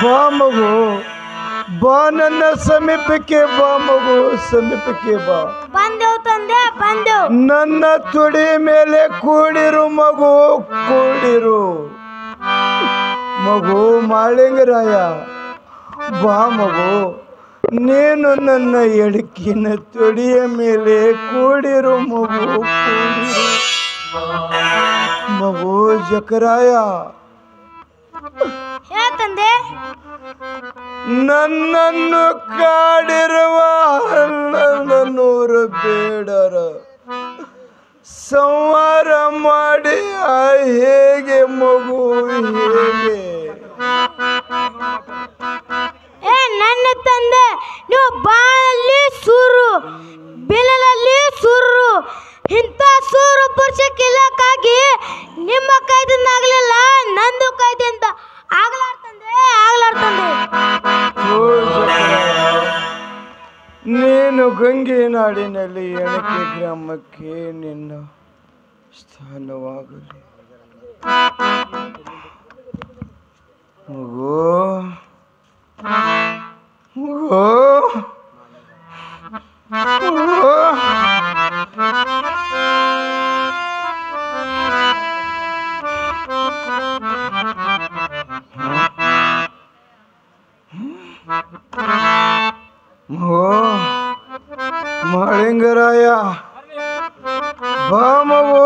ಬಾ ಮಗು, ಬಾ ನನ್ನ ಸಮೀಪಕ್ಕೆ ಬಾ ಮಗು, ಸಮೀಪಕ್ಕೆ ಬಾ. ನನ್ನ ತುಡಿ ಮೇಲೆ ಕೂಡಿರು ಮಗು, ಕೂಡಿರು ಮಗು ಮಾಳಿಂಗರಾಯ, ಬಾ ಮಗು, ನೀನು ನನ್ನ ಎಡಕಿನ ತುಡಿಯ ಮೇಲೆ ಕೂಡಿರು ಮಗು, ಕೂಡಿರು ಮಗು ಜಕರಾಯ. ನನ್ನನ್ನು ಕಾಡಿರುವ 1100 ಬೇಡರ ಸಂಹಾರ ಮಾಡಿ ಹೇಗೆ ಮಗು, ಹೇಗೆ ನನ್ನ ತಂದೆ, ನೀವು ಬಾಳಲ್ಲಿ ಸೂರು, ಬಿಲಲ್ಲಿ ಸೂರು, ಇಂಥ ಸೂರು ಪುರುಷ ಕಿಲ್ಲಕ್ಕಾಗಿ ನಿಮ್ಮ ಕೈದಿಂದ ಆಗಲಿಲ್ಲ, ನಂದು ಕೈದಿಂದ ಆಗ್ಲಾರ್ತಂದೆ, ಆಗ್ಲಾರ್ತಂದೆ. ನೀನು ಗಂಗೆ ನಾಡಿನಲ್ಲಿ ಎಣಕೆ ಗ್ರಾಮಕ್ಕೆ ನಿನ್ನ ಸ್ಥಾನವಾಗಲಿ ಮಗು, ಮಗು, ಮಗು. ಮಳಿಂಗರಾಯ ಬಾ ಮಗು.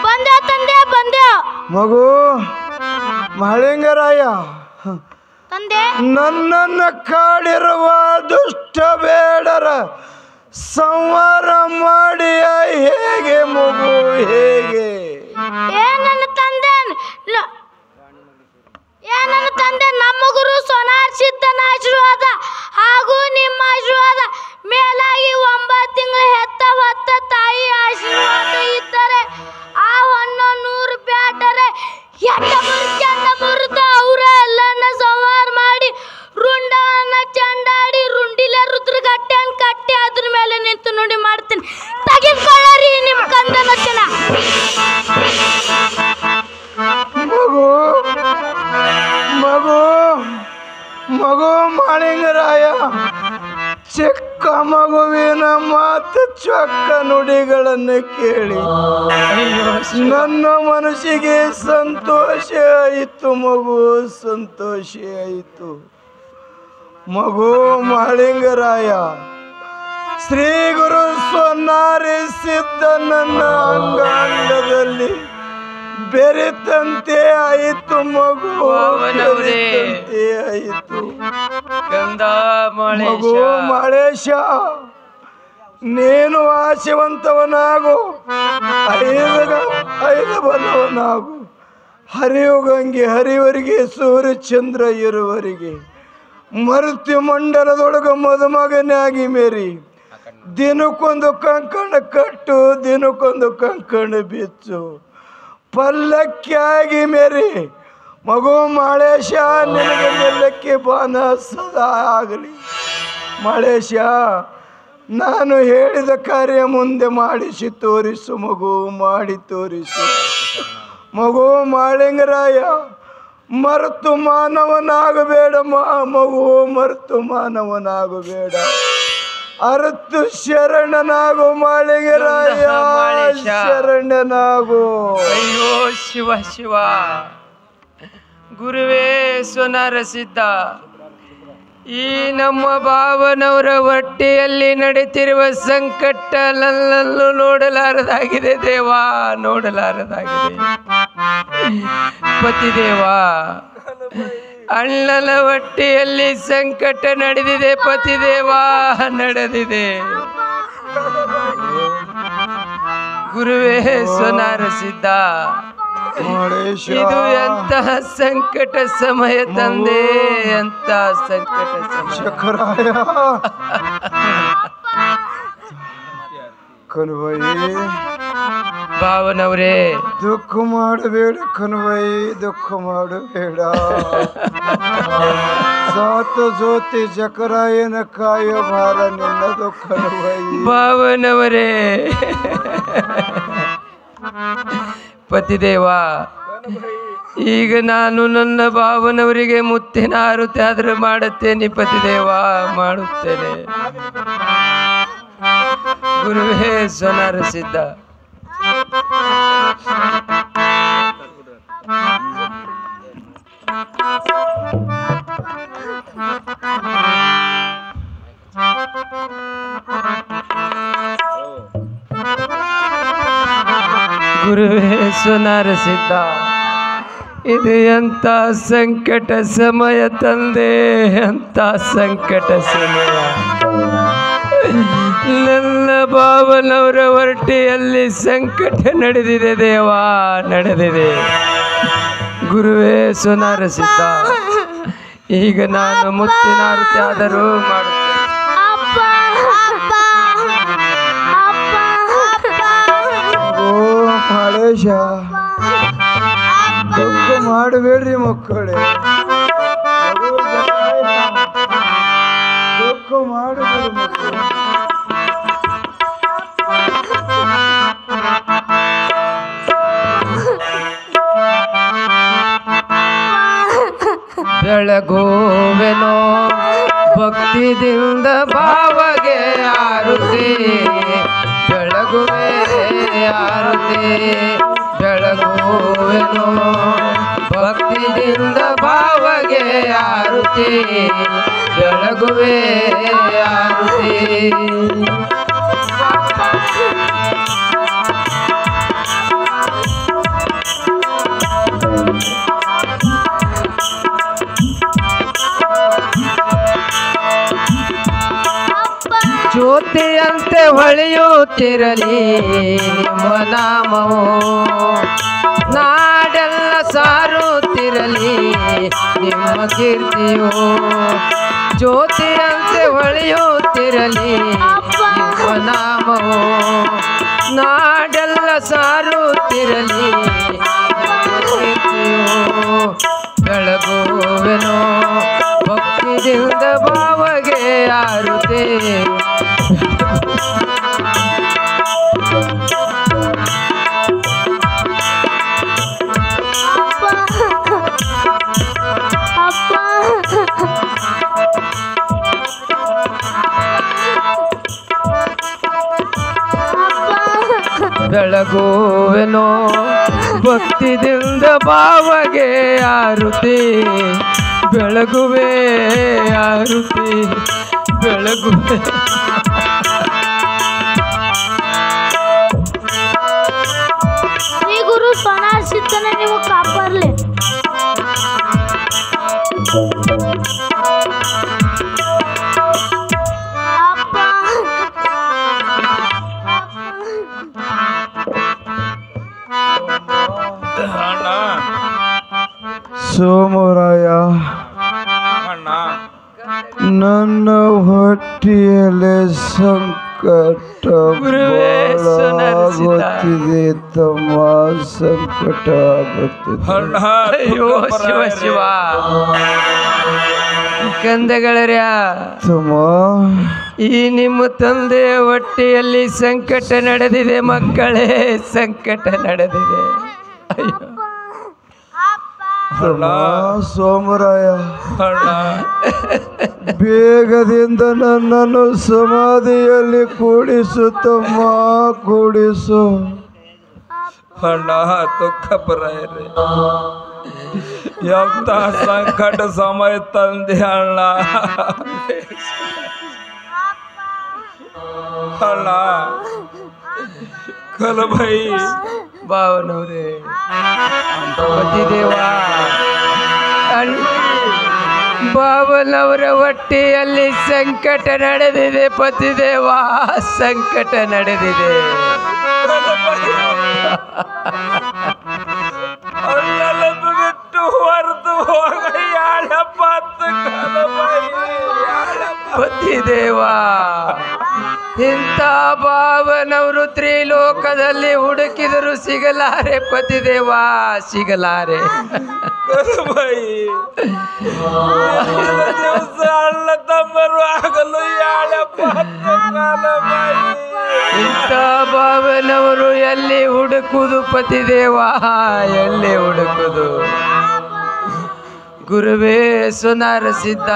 ಬಂದೆ ತಂದೆ ಬಂದೆ. ಮಗು ಮಳಿಂಗರಾಯ, ತಂದೆ ನನ್ನನ್ನು ಕಾಡಿರುವ ದುಷ್ಟ ಬೇಡರ ಸಂಹಾರ ಮಾಡಿ ಹೇಗೆ ಮಗು ಹೇಗೆ? ನನ್ನ ತಂದೆ ನಮ್ಮ ಗುರು ಸೋನಾರ್ ಸಿದ್ಧನ ಆಶೀರ್ವಾದ ಹಾಗೂ ನಿಮ್ಮ ಆಶೀರ್ವಾದ ಮೇಲಾಗಿ 9 ತಿಂಗಳು ಹೆತ್ತ ಹೊತ್ತ ತಾಯಿ ಆಶೀರ್ವಾದ ಇದ್ದರೆ ಆ 100 ಬ್ಯಾಟರೆ ಚಂದ ಮುರಿದ ಅವರ ಎಲ್ಲನ್ನ ಸಂಹಾರ ಮಾಡಿ ರುಂಡವನ್ನ ಚಂಡಾಡಿ ರುಂಡಿಲೆ ರುದ್ರಗಟ್ಟೆಯನ್ನು ಕಟ್ಟಿ ಅದ್ರ ಮೇಲೆ ನಿಂತು ನುಡಿ ಮಾಡ್ತೀನಿ. ತೆಗೆದುಕೊಳ್ಳರಿ ನಿಮ್ಮ ಕಂದನತ್ತಿನ. ಮಗು ಮಗು ಮಗು ಮಳಿಂಗರಾಯ, ಚಿಕ್ಕ ಮಗುವಿನ ಮಾತು ಚೊಕ್ಕ ನುಡಿಗಳನ್ನು ಕೇಳಿ ನನ್ನ ಮನಸ್ಸಿಗೆ ಸಂತೋಷ ಆಯಿತು ಮಗು, ಸಂತೋಷ ಆಯಿತು ಮಗು ಮಳಿಂಗರಾಯ. ಶ್ರೀ ಗುರು ಸೋನಾರಿ ಸಿದ್ಧ ನನ್ನ ಅಂಗಾಂಗದಲ್ಲಿ ಬೆರೆತಂತೆ ಆಯಿತು ಮಗು, ಬೆರೆತಂತೆ ಆಯಿತು ಮಗು ಮಳೇಶ. ನೀನು ಆಶೆವಂತವನಾಗು, ಐದು ಬಲವನಾಗು. ಹರಿಯು ಗಂಗೆ ಹರಿವರಿಗೆ ಸೂರ್ಯಚಂದ್ರ ಇರುವರಿಗೆ ಮರುತಿ ಮಂಡಲದೊಳಗೆ ಮದುಮಗನಾಗಿ ಮೇರಿ ದಿನಕ್ಕೊಂದು ಕಂಕಣ ಕಟ್ಟು, ದಿನಕ್ಕೊಂದು ಕಂಕಣ ಬಿಚ್ಚು, ಪಲ್ಲಕ್ಕಿಯಾಗಿ ಮೇರಿ ಮಗು ಮಳೇಶ. ನಿನಗೆ ನಿಲ್ಲಕ್ಕೆ ಬಾನ ಸದಾ ಆಗಲಿ ಮಳೇಶ. ನಾನು ಹೇಳಿದ ಕಾರ್ಯ ಮುಂದೆ ಮಾಡಿಸಿ ತೋರಿಸು ಮಗು, ಮಾಡಿ ತೋರಿಸು ಮಗು ಮಳಿಂಗರಾಯ. ಮರೆತು ಮಾನವನಾಗಬೇಡ ಮಗು, ಮರೆತು ಮಾನವನಾಗಬೇಡ. ಅರ್ಥ ಶರಣನಾಗು ಮಳಿಂಗರಾಯ, ಶರಣನಾಗು. ಅಯ್ಯೋ ಶಿವ ಶಿವ, ಗುರುವೇ ಸೋನಾರ ಸಿದ್ಧ, ಈ ನಮ್ಮ ಭಾವನವರ ಹೊಟ್ಟೆಯಲ್ಲಿ ನಡೀತಿರುವ ಸಂಕಟ ನನ್ನನ್ನು ನೋಡಲಾರದಾಗಿದೆ ದೇವಾ, ನೋಡಲಾರದಾಗಿದೆ. ಪತಿದೇವ, ಅಣ್ಣನ ಹೊಟ್ಟೆಯಲ್ಲಿ ಸಂಕಟ ನಡೆದಿದೆ ಪತಿದೇವ, ನಡೆದಿದೆ. ಗುರುವೇ ಸೋನಾರ ಸಿದ್ಧ, ಇದು ಎಂತಹ ಸಂಕಟ ಸಮಯ ತಂದೆ, ಎಂತ ಸಂಕಟ ಸಮಯ. ಕನುವಯಿ ಭಾವನವ್ರೇ, ದುಃಖ ಮಾಡಬೇಡ ಕನುವಯಿ, ದುಃಖ ಮಾಡಬೇಡ. ಸಾತ ಜ್ಯೋತಿ ಜಕರಾಯನ ಕಾಯೋ ಭಾರ ನಿನ್ನದು ಕನುವಯಿ. ಭಾವನವರೇ, ಪತಿದೇವ, ಈಗ ನಾನು ನನ್ನ ಭಾವನವರಿಗೆ ಮುತ್ತಿನ ಆರುತಿ ಆದ್ರೆ ಮಾಡುತ್ತೇನೆ ಪತಿದೇವ, ಮಾಡುತ್ತೇನೆ. ಗುರುವೇ ಸೋನಾರ ಸಿದ್ಧ, ಗುರುವೇ ಸೋನಾರ ಸಿದ್ಧ, ಇದು ಎಂತ ಸಂಕಟ ಸಮಯ ತಂದೆ, ಎಂತ ಸಂಕಟ ಸಮಯ. ನನ್ನ ಭಾವನವರ ಹೊರಟಿಯಲ್ಲಿ ಸಂಕಟ ನಡೆದಿದೆ ದೇವಾ, ನಡೆದಿದೆ. ಗುರುವೇ ಸೋನಾರ ಸಿದ್ಧ, ಈಗ ನಾನು ಮುತ್ತಿನ ಆರತಿ ಆದರೂ ಮಾಡುತ್ತೇನೆ. ಮಳೇಶ, ದುಃಖ ಮಾಡಬೇಡ್ರಿ ಮಕ್ಕಳೇ, ದುಃಖ ಮಾಡಬೇಡಿ ಮಕ್ಕಳು. ಬೆಳಗುವೆನೋ ಭಕ್ತಿದಿಂದ ಭಾವಗೆ ಆರುತಿ, ಬೆಳಗುವೆ ಆರುತಿ, ಬೆಳಗುವೆನೋ ಭಕ್ತಿಯಿಂದ ಭಾವಗೆ ಆರುತಿ, ಬೆಳಗುವೆ ಆರುತಿ. ಜ್ಯೋತಿಯಂತೆ ಹೊಳೆಯುತ್ತಿರಲಿ ನಿಮ್ಮ ನಾಮವು, ನಾಡೆಲ್ಲ ಸಾರುತ್ತಿರಲಿ ನಿಮ್ಮ ಕೀರ್ತಿಯು. ಜ್ಯೋತಿಯಂತೆ ಹೊಳೆಯುತ್ತಿರಲಿ ನಿಮ್ಮ ನಾಮವು, ನಾಡೆಲ್ಲ ಸಾರುತ್ತಿರಲಿ ನಿಮ್ಮ ಕೀರ್ತಿಯು. ಬೆಳಗುವೆನೋ ಭಕ್ತಿಯಿಂದ ಭಾವಗೆ ಆರುತೆ, ಬೆಳಗುವೆನೋ ಭಕ್ತಿದಿಂದ ಭಾವಗೆ ಆರುತಿ, ಬೆಳಗುವೆ ಆರುತಿ ಬೆಳಗುವೆ. ಶ್ರೀ ಗುರು ಸೋನಾರ್ ಸಿದ್ದನ ನೀವು ಕಾಪಾಡಲಿ. ಅಣ್ಣ ಸೋಮರಾಯ, ಅಣ್ಣ ನನ್ನ ಹೊಟ್ಟೆಯಲ್ಲಿ ಸಂಕಟ ಆಗುತ್ತಿದೆ ತಮ್ಮ, ಸಂಕಟ ಆಗುತ್ತಿದೆ. ಅಣ್ಣ ಅಯ್ಯೋ ಶಿವ ಶಿವ ಕಂದಗಳರ್ಯ, ತಮ್ಮ ಈ ನಿಮ್ಮ ತಂದೆ ಹೊಟ್ಟೆಯಲ್ಲಿ ಸಂಕಟ ನಡೆದಿದೆ ಮಕ್ಕಳೇ, ಸಂಕಟ ನಡೆದಿದೆ. ಅಯ್ಯೋ ತಮ್ಮ ಸೋಮರಾಯ, ಅಣ್ಣ ಬೇಗದಿಂದ ನನ್ನನ್ನು ಸಮಾಧಿಯಲ್ಲಿ ಕೂಡಿಸು ತಮ್ಮ, ಕೂಡಿಸು. ಅಣ್ಣ ತುಕ್ಕಪರಾಯರೇ, ಎಂತ ಸಂಕಟ ಸಮಯ ತಂದೆ ಅಣ್ಣ. ಅಣ್ಣ ಕಲಬೈ ಭಾವನವ್ರೆ, ಪತಿದೇವ ಭಾವನವರ ಹೊಟ್ಟೆಯಲ್ಲಿ ಸಂಕಟ ನಡೆದಿದೆ ಪತಿದೇವ, ಸಂಕಟ ನಡೆದಿದೆ. ಬಿಟ್ಟು ಹೊರದು ಹೋಗ ಪತಿದೇವ, ಇಂಥ ಭಾವನವರು ತ್ರಿಲೋಕದಲ್ಲಿ ಹುಡುಕಿದರು ಸಿಗಲಾರೆ ಪತಿದೇವ, ಸಿಗಲಾರೆ. ದಿವಸ ಅಣ್ಣ ತಮ್ಮರು ಆಗಲು ಇಂಥ ಭಾವನವರು ಎಲ್ಲಿ ಹುಡುಕುದು ಪತಿದೇವ, ಎಲ್ಲಿ ಹುಡುಕುದು? ಗುರುವೇ ಸೋನಾರ ಸಿದ್ಧ,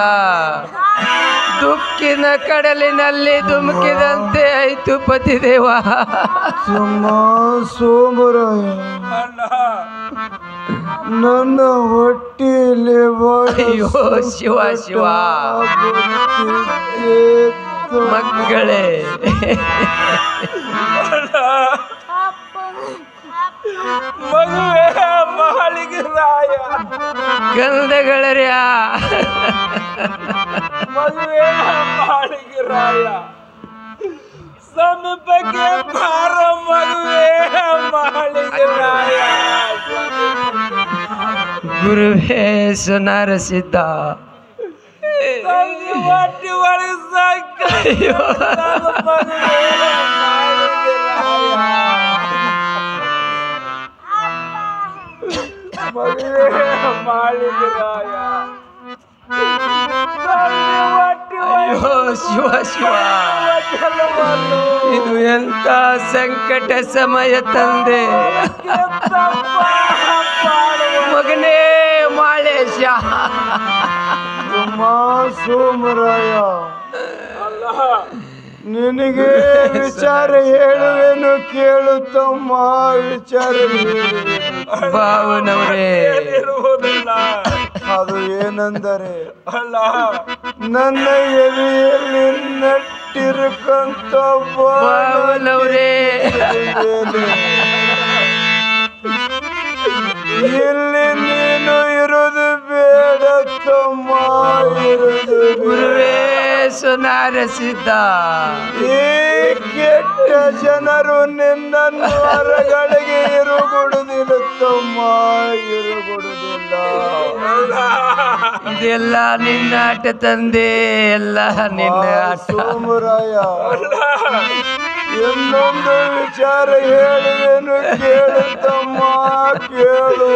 ದುಃಖಿನ ಕಡಲಿನಲ್ಲಿ ಧುಮುಕಿದಂತೆ ಆಯ್ತು ಪತಿದೇವ. ಸೋಮರಾಯ, ನನ್ನ ಹೊಟ್ಟೆಯಲ್ಲಿ ಅಯ್ಯೋ ಶಿವ ಶಿವ ಮಕ್ಕಳೇ, ಮಗುವೇ ಮಹಳಿಗೆ ರಾಯ, ಗಂಧಗಳರ್ಯ ಮಗುವೇ ಮಹಳಿಗೆ ರಾಯ, ಸಮೀಪಕ್ಕೆ ಬಾರ ಮಗುವೇ ಮಹಳಿಗೆ ರಾಯ. ಗುರುವೇ ಸೋನಾರ ಸಿದ್ಧ, ಹೊಟ್ಟೆ ಒಳಗೆ ಸಾಕ ಮಗುವೇ ಮಹಳಿಗೆ ರಾಯ. ಅಯ್ಯೋ ಶಿವ ಶಿವ, ಇದು ಎಂತ ಸಂಕಟ ಸಮಯ ತಂದೆ. ಮಗನೇ ಮಾಳೇಶ, ಸೋಮರಾಯ, ನಿನಗೆ ವಿಚಾರ ಹೇಳುವೆನು ಕೇಳು ತಮ್ಮ, ವಿಚಾರ ಭಾವನವರೇ. ಅದು ಏನೆಂದರೆ, ಅಲ್ಲ ನನ್ನ ಎದೆಯಲ್ಲಿ ನಟ್ಟಿರುವ ತೀರ್ಕಂತ ಬಾವನವ್ರೇ ಇಲ್ಲಿ ನೀನು ಇರುವುದು ಬೇಡ ತಮ್ಮ ಇರುವುದು ಗುರುವೇ ಸುನಾರ ಸಿದ್ಧ ಈ ಕೆಟ್ಟ ಜನರು ನಿನ್ನನ್ನು ಹೊರಗಳಿಗೆ ಇರುಗುಡುದಿಲ್ಲ ತಮ್ಮ ಇರುಗುಡುದಿಲ್ಲ ಇದೆಲ್ಲ ನಿನ್ನ ಆಟ ತಂದೆ ಎಲ್ಲ ನಿನ್ನ ಆಟ ಸೋಮರಾಯ ಇನ್ನೊಂದು ವಿಚಾರ ಹೇಳುವೆನು ಕೇಳು ತಮ್ಮ ಕೇಳು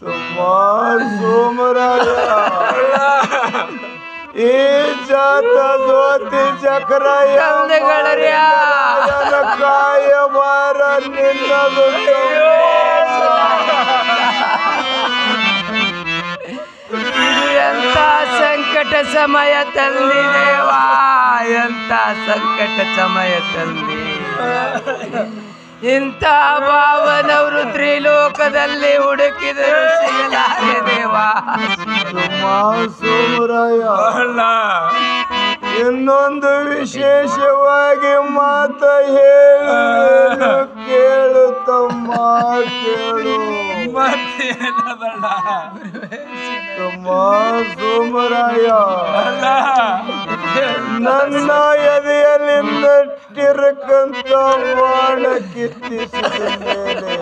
ತಮ್ಮ ಸೋಮರಾಯ ಈ ಜಾತ ಜ್ಯೋತಿ ಚಕ್ರ ಕಾಯ ಬಾರ ನಿನ್ನದು ಎಂತ ಸಂಕಟ ಸಮಯ ತಂದಿದೇವಾ ಎಂತ ಸಂಕಟ ಸಮಯ ತಂದಿ ಇಂಥ ಭಾವನವರು ತ್ರಿಲೋಕದಲ್ಲಿ ಹುಡುಕಿದರು ಸಿಗಲಾರೆ ದೇವಾ ಸೋಮರಾಯ ಇನ್ನೊಂದು ವಿಶೇಷವಾಗಿ ಮಾತ ಹೇಳು ಕೇಳು ತಮ್ಮ ಕೇಳು ತಮ್ಮ ಸೋಮರಾಯ ನನ್ನ ಎದೆಯಲ್ಲಿ ನಟ್ಟಿರಕಂತ ಬಾಣ ಕಿತ್ತಿಸಿದ ಮೇಲೆ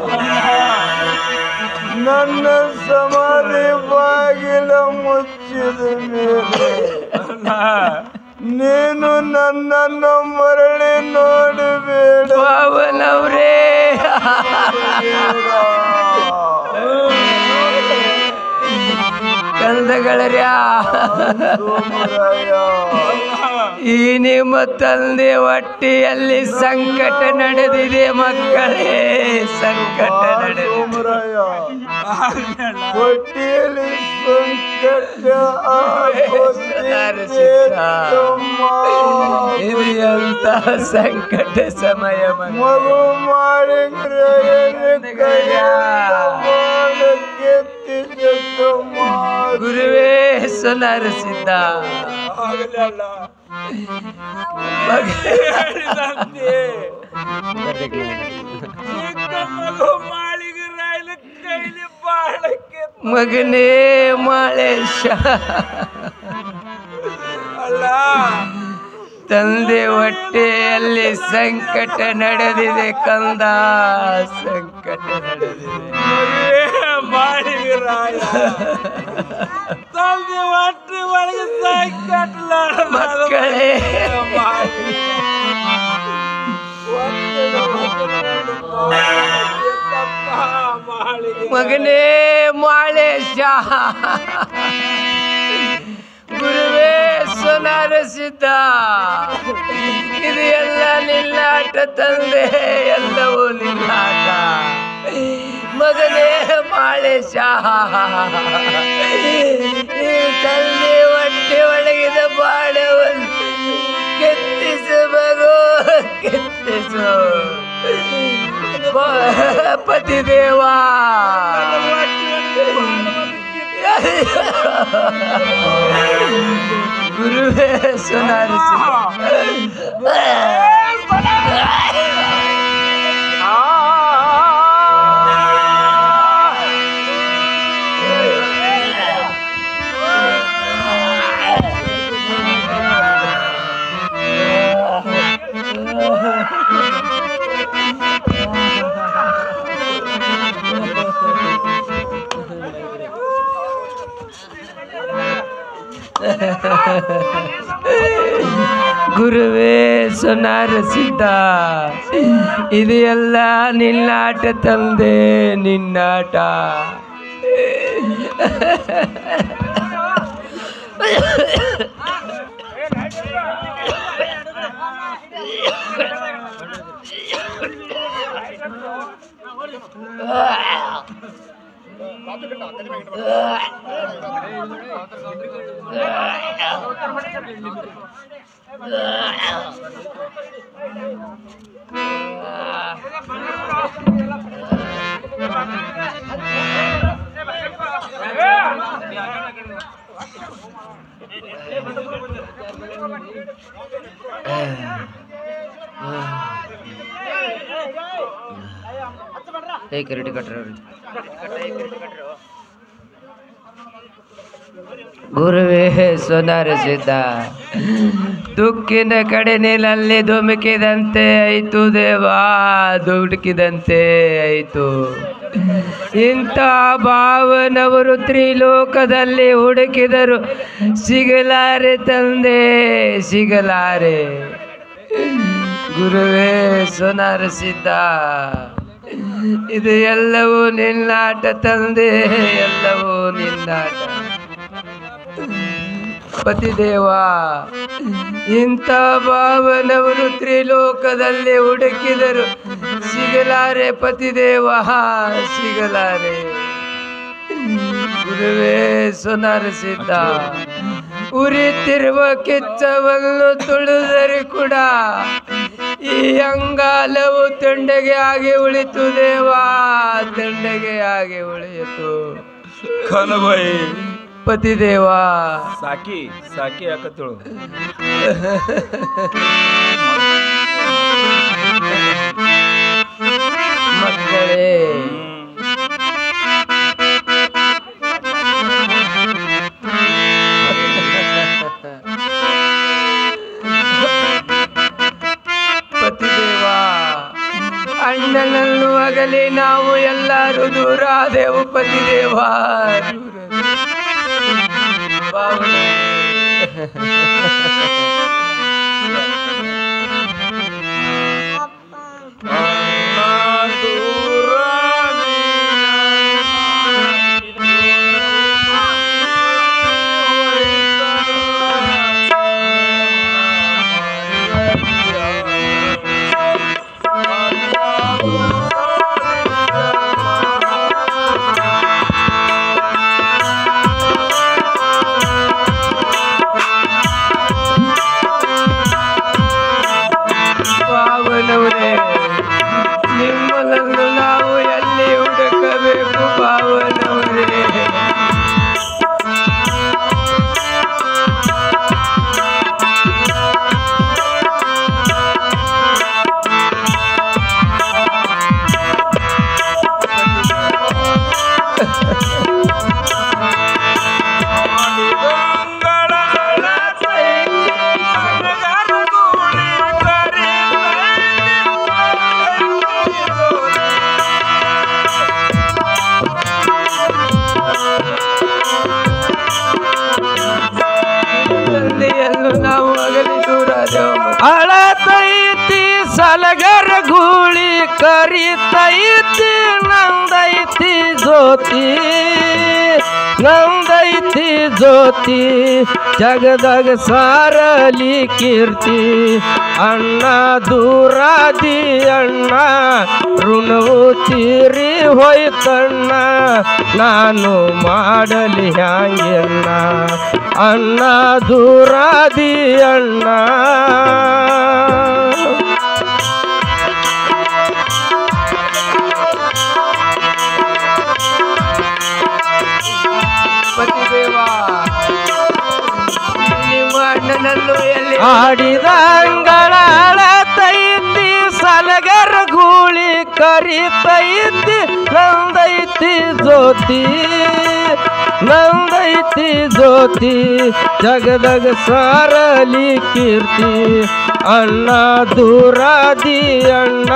ನನ್ನ ಸಮಾಧಿ ಬಾಗಿಲ ಮುಚ್ಚಿದ ಮೇಲೆ ನೀನು ನನ್ನನ್ನು ಮರಳಿ ನೋಡಬೇಡ ಭಾವನವ್ರೇ ಕಂದಗಳರ್ಯಾ ಈ ನಿಮ್ಮ ತಂದೆ ಹೊಟ್ಟೆಯಲ್ಲಿ ಸಂಕಟ ನಡೆದಿದೆ ಮಕ್ಕಳೇ ಸಂಕಟ ನಡೆದಿದೆ ಹೊಟ್ಟೆಯಲ್ಲಿ ಸಂಕಟ ಇದು ಎಂತ ಸಂಕಟ ಸಮಯ ಮಗು ಮಾಡಿದ್ರೆ ಗುರುವೇ ಸುನರಸಿದ್ದ ಮಗನೇ ಮಾಳೇಶ ತಂದೆ ಹೊಟ್ಟೆಯಲ್ಲಿ ಸಂಕಟ ನಡೆದಿದೆ ಕಂದ ಸಂಕಟ ನಡೆದಿದೆ ತಂದೆ ಹೊಟ್ಟೆ ಒಳಗೆ ಸಂಕಟ ಮಕ್ಕಳೇ ಮಗನೇ ಮಾಳೇಶ ಗುರುವೇ ಸುನರಸಿದ್ದ ಇದು ಎಲ್ಲ ನಿನ್ನಾಟ ತಂದೆ ಎಲ್ಲವೂ ನಿನ್ನಾಟ ಮಗನೇ ಮಾಳೇಶ ಈ ತಂದೆ ಹೊಟ್ಟೆ ಒಳಗಿದ ಬಾಣವನ್ನು ಕೆತ್ತಿಸು ಮಗು ಕೆತ್ತಿಸು ಪತಿದೇವಾ ಗುರುವೇ ಸುನರಿಸಿ ಗುರುವೇ ಸುನರಸಿದ್ದ ಇದು ಎಲ್ಲ ನಿನ್ನಾಟ ತಂದೆ ನಿನ್ನಾಟ ಕಿರೀಟಿ ಕಟ್ರಿ ಗುರುವೇ ಸೋನಾರ ಸಿದ್ಧ ದುಃಖಿನ ಕಡೆ ನೀನಲ್ಲಿ ಧುಮುಕಿದಂತೆ ಆಯಿತು ದೇವಾ, ದುಡುಕಿದಂತೆ ಆಯಿತು. ಇಂಥ ಭಾವನವರು ತ್ರಿಲೋಕದಲ್ಲಿ ಹುಡುಕಿದರು ಸಿಗಲಾರೆ ತಂದೆ, ಸಿಗಲಾರೆ. ಗುರುವೇ ಸೋನಾರ ಸಿದ್ಧ, ಇದು ಎಲ್ಲವೂ ನಿನ್ನಾಟ ತಂದೆ, ಎಲ್ಲವೂ ನಿನ್ನಾಟ. ಪತಿದೇವ, ಇಂಥ ಭಾವನವರು ತ್ರಿಲೋಕದಲ್ಲಿ ಹುಡುಕಿದರು ಸಿಗಲಾರೆ ಪತಿದೇವ, ಸಿಗಲಾರೆ. ಗುರುವೇ ಸೋನಾರ ಸಿದ್ಧ, ಉರಿತಿರುವ ಕಿಚ್ಚವನ್ನು ತುಳಿದರೆ ಕೂಡ ಈ ಅಂಗಾಲವು ತಂಡೆಗೆ ಆಗಿ ಉಳಿತು ದೇವಾ, ತಂಡೆಗೆ ಆಗಿ ಉಳಿಯಿತು. ಕನಬಾಯಿ ಪತಿದೇವ, ಸಾಕಿ ಸಾಕಿ ಯಾಕತ್ತಳು ಮಕ್ಕಳೇ, ಪತಿದೇವ, ಅಣ್ಣನನ್ನು ಆಗಲಿ ನಾವು ಎಲ್ಲರೂ ದೂರಾದೆವು ಪತಿದೇವ, ಭಾವನೆ. ನಿಮ್ಮನ್ನು ನಾವು ಎಲ್ಲಿ ಹುಡುಕಬೇಕು ಭಾವನವರೇ? ನಾವು ಅಗಲಿ ದೂರಾದೆವು. ಅಳತೈತಿ ಸಲಗರ ಗೂಳಿ ಕರಿತೈತಿ ನಂದೈತಿ ಜ್ಯೋತಿ, ನಂದೈತಿ ಜ್ಯೋತಿ, ಜಗದಾಗ ಸಾರಲಿ ಕೀರ್ತಿ. ಅಣ್ಣ ದೂರಾದಿ ಅಣ್ಣ ಋಣವು ತೀರಿ ಹೋಯ್ತಣ್ಣ, ನಾನು ಮಾಡಲಿ ಹ್ಯಾಂಗೆಣ್ಣ. ಅಣ್ಣ ದೂರಾದಿ ಅಣ್ಣ, ಪತಿದೇವ, ನಿಮ್ಮ ಅಣ್ಣನನ್ನು ಎಲ್ಲಿ ಆಡಿದ ಅಂಗಳತೈತಿ ಸಲಗರ ಗೂಳಿ ಕರಿತೈತಿ ನಂದೈತಿ ಜ್ಯೋತಿ, ನಂದೈತಿ ಜ್ಯೋತಿ, ಜಗದಾಗ ಸಾರಲಿ ಕೀರ್ತಿ. ಅಣ್ಣ ದೂರಾದಿ ಅಣ್ಣ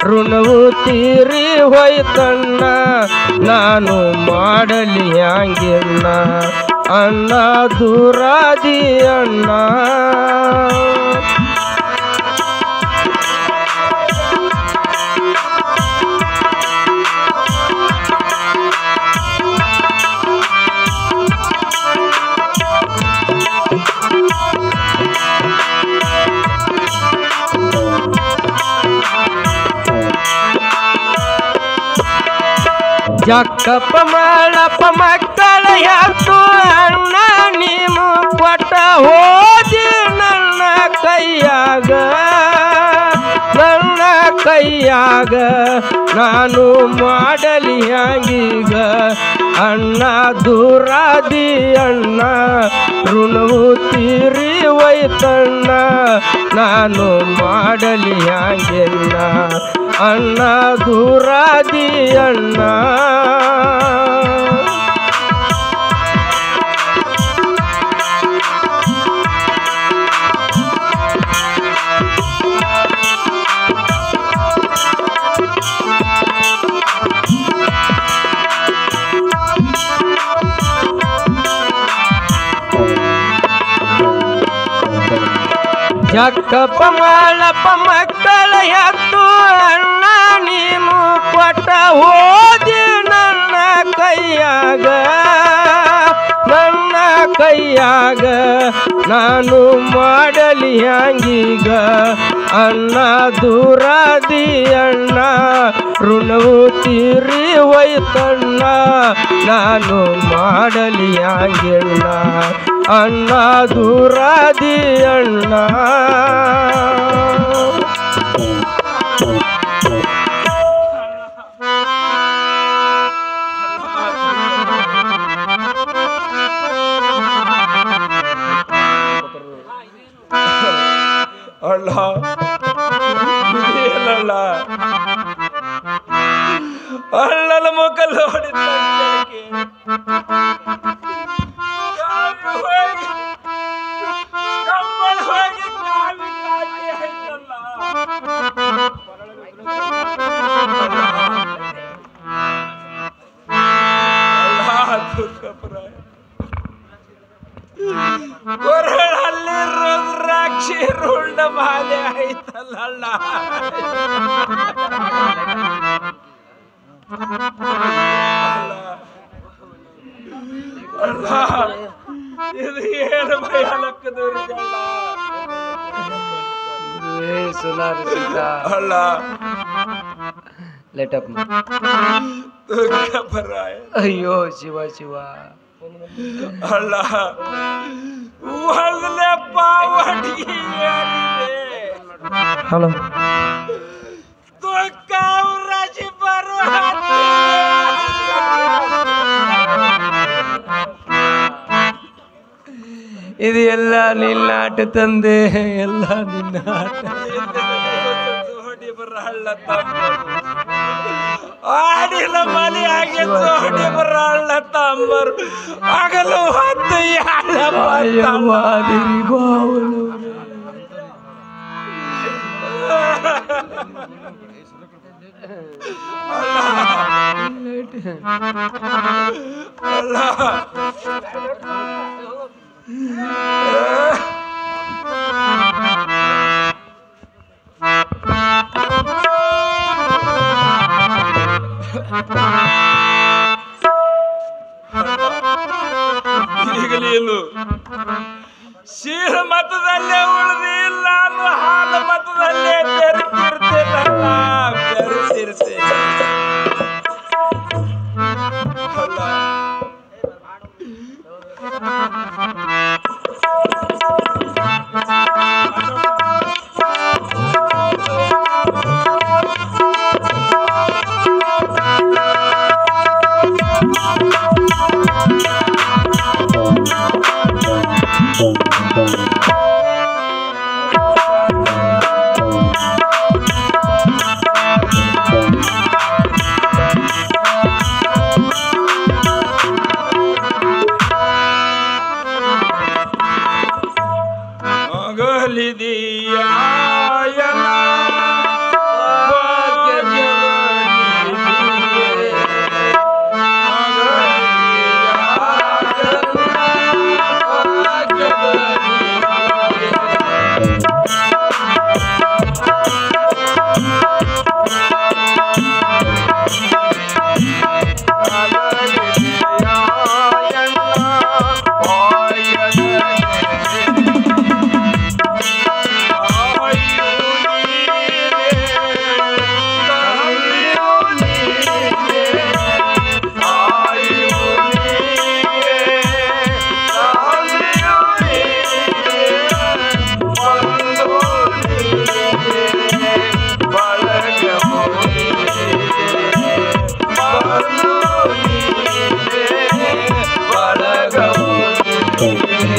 ಋಣವು ತೀರಿ ಹೋಯ್ತಣ್ಣ, ನಾನು ಮಾಡಲಿ ಹ್ಯಾಂಗೆಣ್ಣ. ಅಣ್ಣ ದೂರಾದಿ ಅಣ್ಣ. ಜಕ್ಕಪ್ಪ ಮಾಡಪ್ಪ ಮಕ್ಕಳ ಯಾತು ಅಣ್ಣ ನೀವು ಕೊಟ್ಟ ಹೋದಿ ನನ್ನ ಕೈಯಾಗ, ನನ್ನ ಕೈಯಾಗ ಕೈಯಾಗ ನಾನು ಮಾಡಲಿ ಹ್ಯಾಂಗೀಗ ಅಣ್ಣ ದೂರಾದಿ ಅಣ್ಣ ಋಣವು ತೀರಿ ಒಯ್ತಣ್ಣ ನಾನು ಮಾಡಲಿ ಹ್ಯಾಂಗೆಣ್ಣ ಅಣ್ಣ ದೂರಾದಿ ಅಣ್ಣ ಜಕ್ಕಪ್ಪ ಮಾಳಪ್ಪ ಮಕ್ಕಳ ಎತ್ತು ಅಣ್ಣ ನೀನು ಕೊಟ್ಟ ಹೋದಿ ನನ್ನ ಕೈಯಾಗ ನಾನು ಮಾಡಲಿ ಹ್ಯಾಂಗೀಗ ಅಣ್ಣ ದೂರಾದಿ ಅಣ್ಣ ಋಣವು ತೀರಿ ಒಯ್ತಣ್ಣ ನಾನು ಮಾಡಲಿ ಹ್ಯಾಂಗೆಣ್ಣ ಅಣ್ಣ ದೂರಾದಿ ಅಣ್ಣ ಅಲ್ಲ ಏನಲ್ಲ ಅಳ್ಳನ ಮುಖ ನೋಡಿ ಕೊರಳಲ್ಲಿ ರುದ್ರಾಕ್ಷಿ ರುಂಡ ಮಾಲೆ ಆಯ್ತಲ್ಲ ಅಲ್ಲ ಇದು ಏನು ಭಯಾನಕದವ್ರಿಗಲ್ಲ ಅಲ್ಲ ಲೆಟಪ್ ದುಃಖಪರಾಯ ಅಯ್ಯೋ ಶಿವ ಶಿವ ಅಲ್ಲ ಒಳ್ಳೆ ಪಾವಟಿಗೆ ಹಲೋ ದುಃಖ ರಾಶಿ ಬರುವ ಇದು ಎಲ್ಲ ನಿನ್ನ ಆಟ ತಂದೆ ಎಲ್ಲ ನಿನ್ನ ಆಟ ಜೋಡಿ ಬರಲ್ಲ ಆಡಿನ ಮನೆ ಹಾಗೆ ಜೋಡಿ ಬರಲ್ಲ ತಮ್ಮರು ಆಗಲು ಹೊತ್ತು ಈಗಲೇನು ಶೀಲ ಮತದಲ್ಲೇ ಉಳಿದಿಲ್ಲ ಅನ್ನೋ ಹಾಲು ಮತದಲ್ಲೇ ಬೆರೆತಿರ್ತಿಲ್ಲ ಬೆರೆತಿರ್ತೀನಿ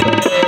ತಂದೆ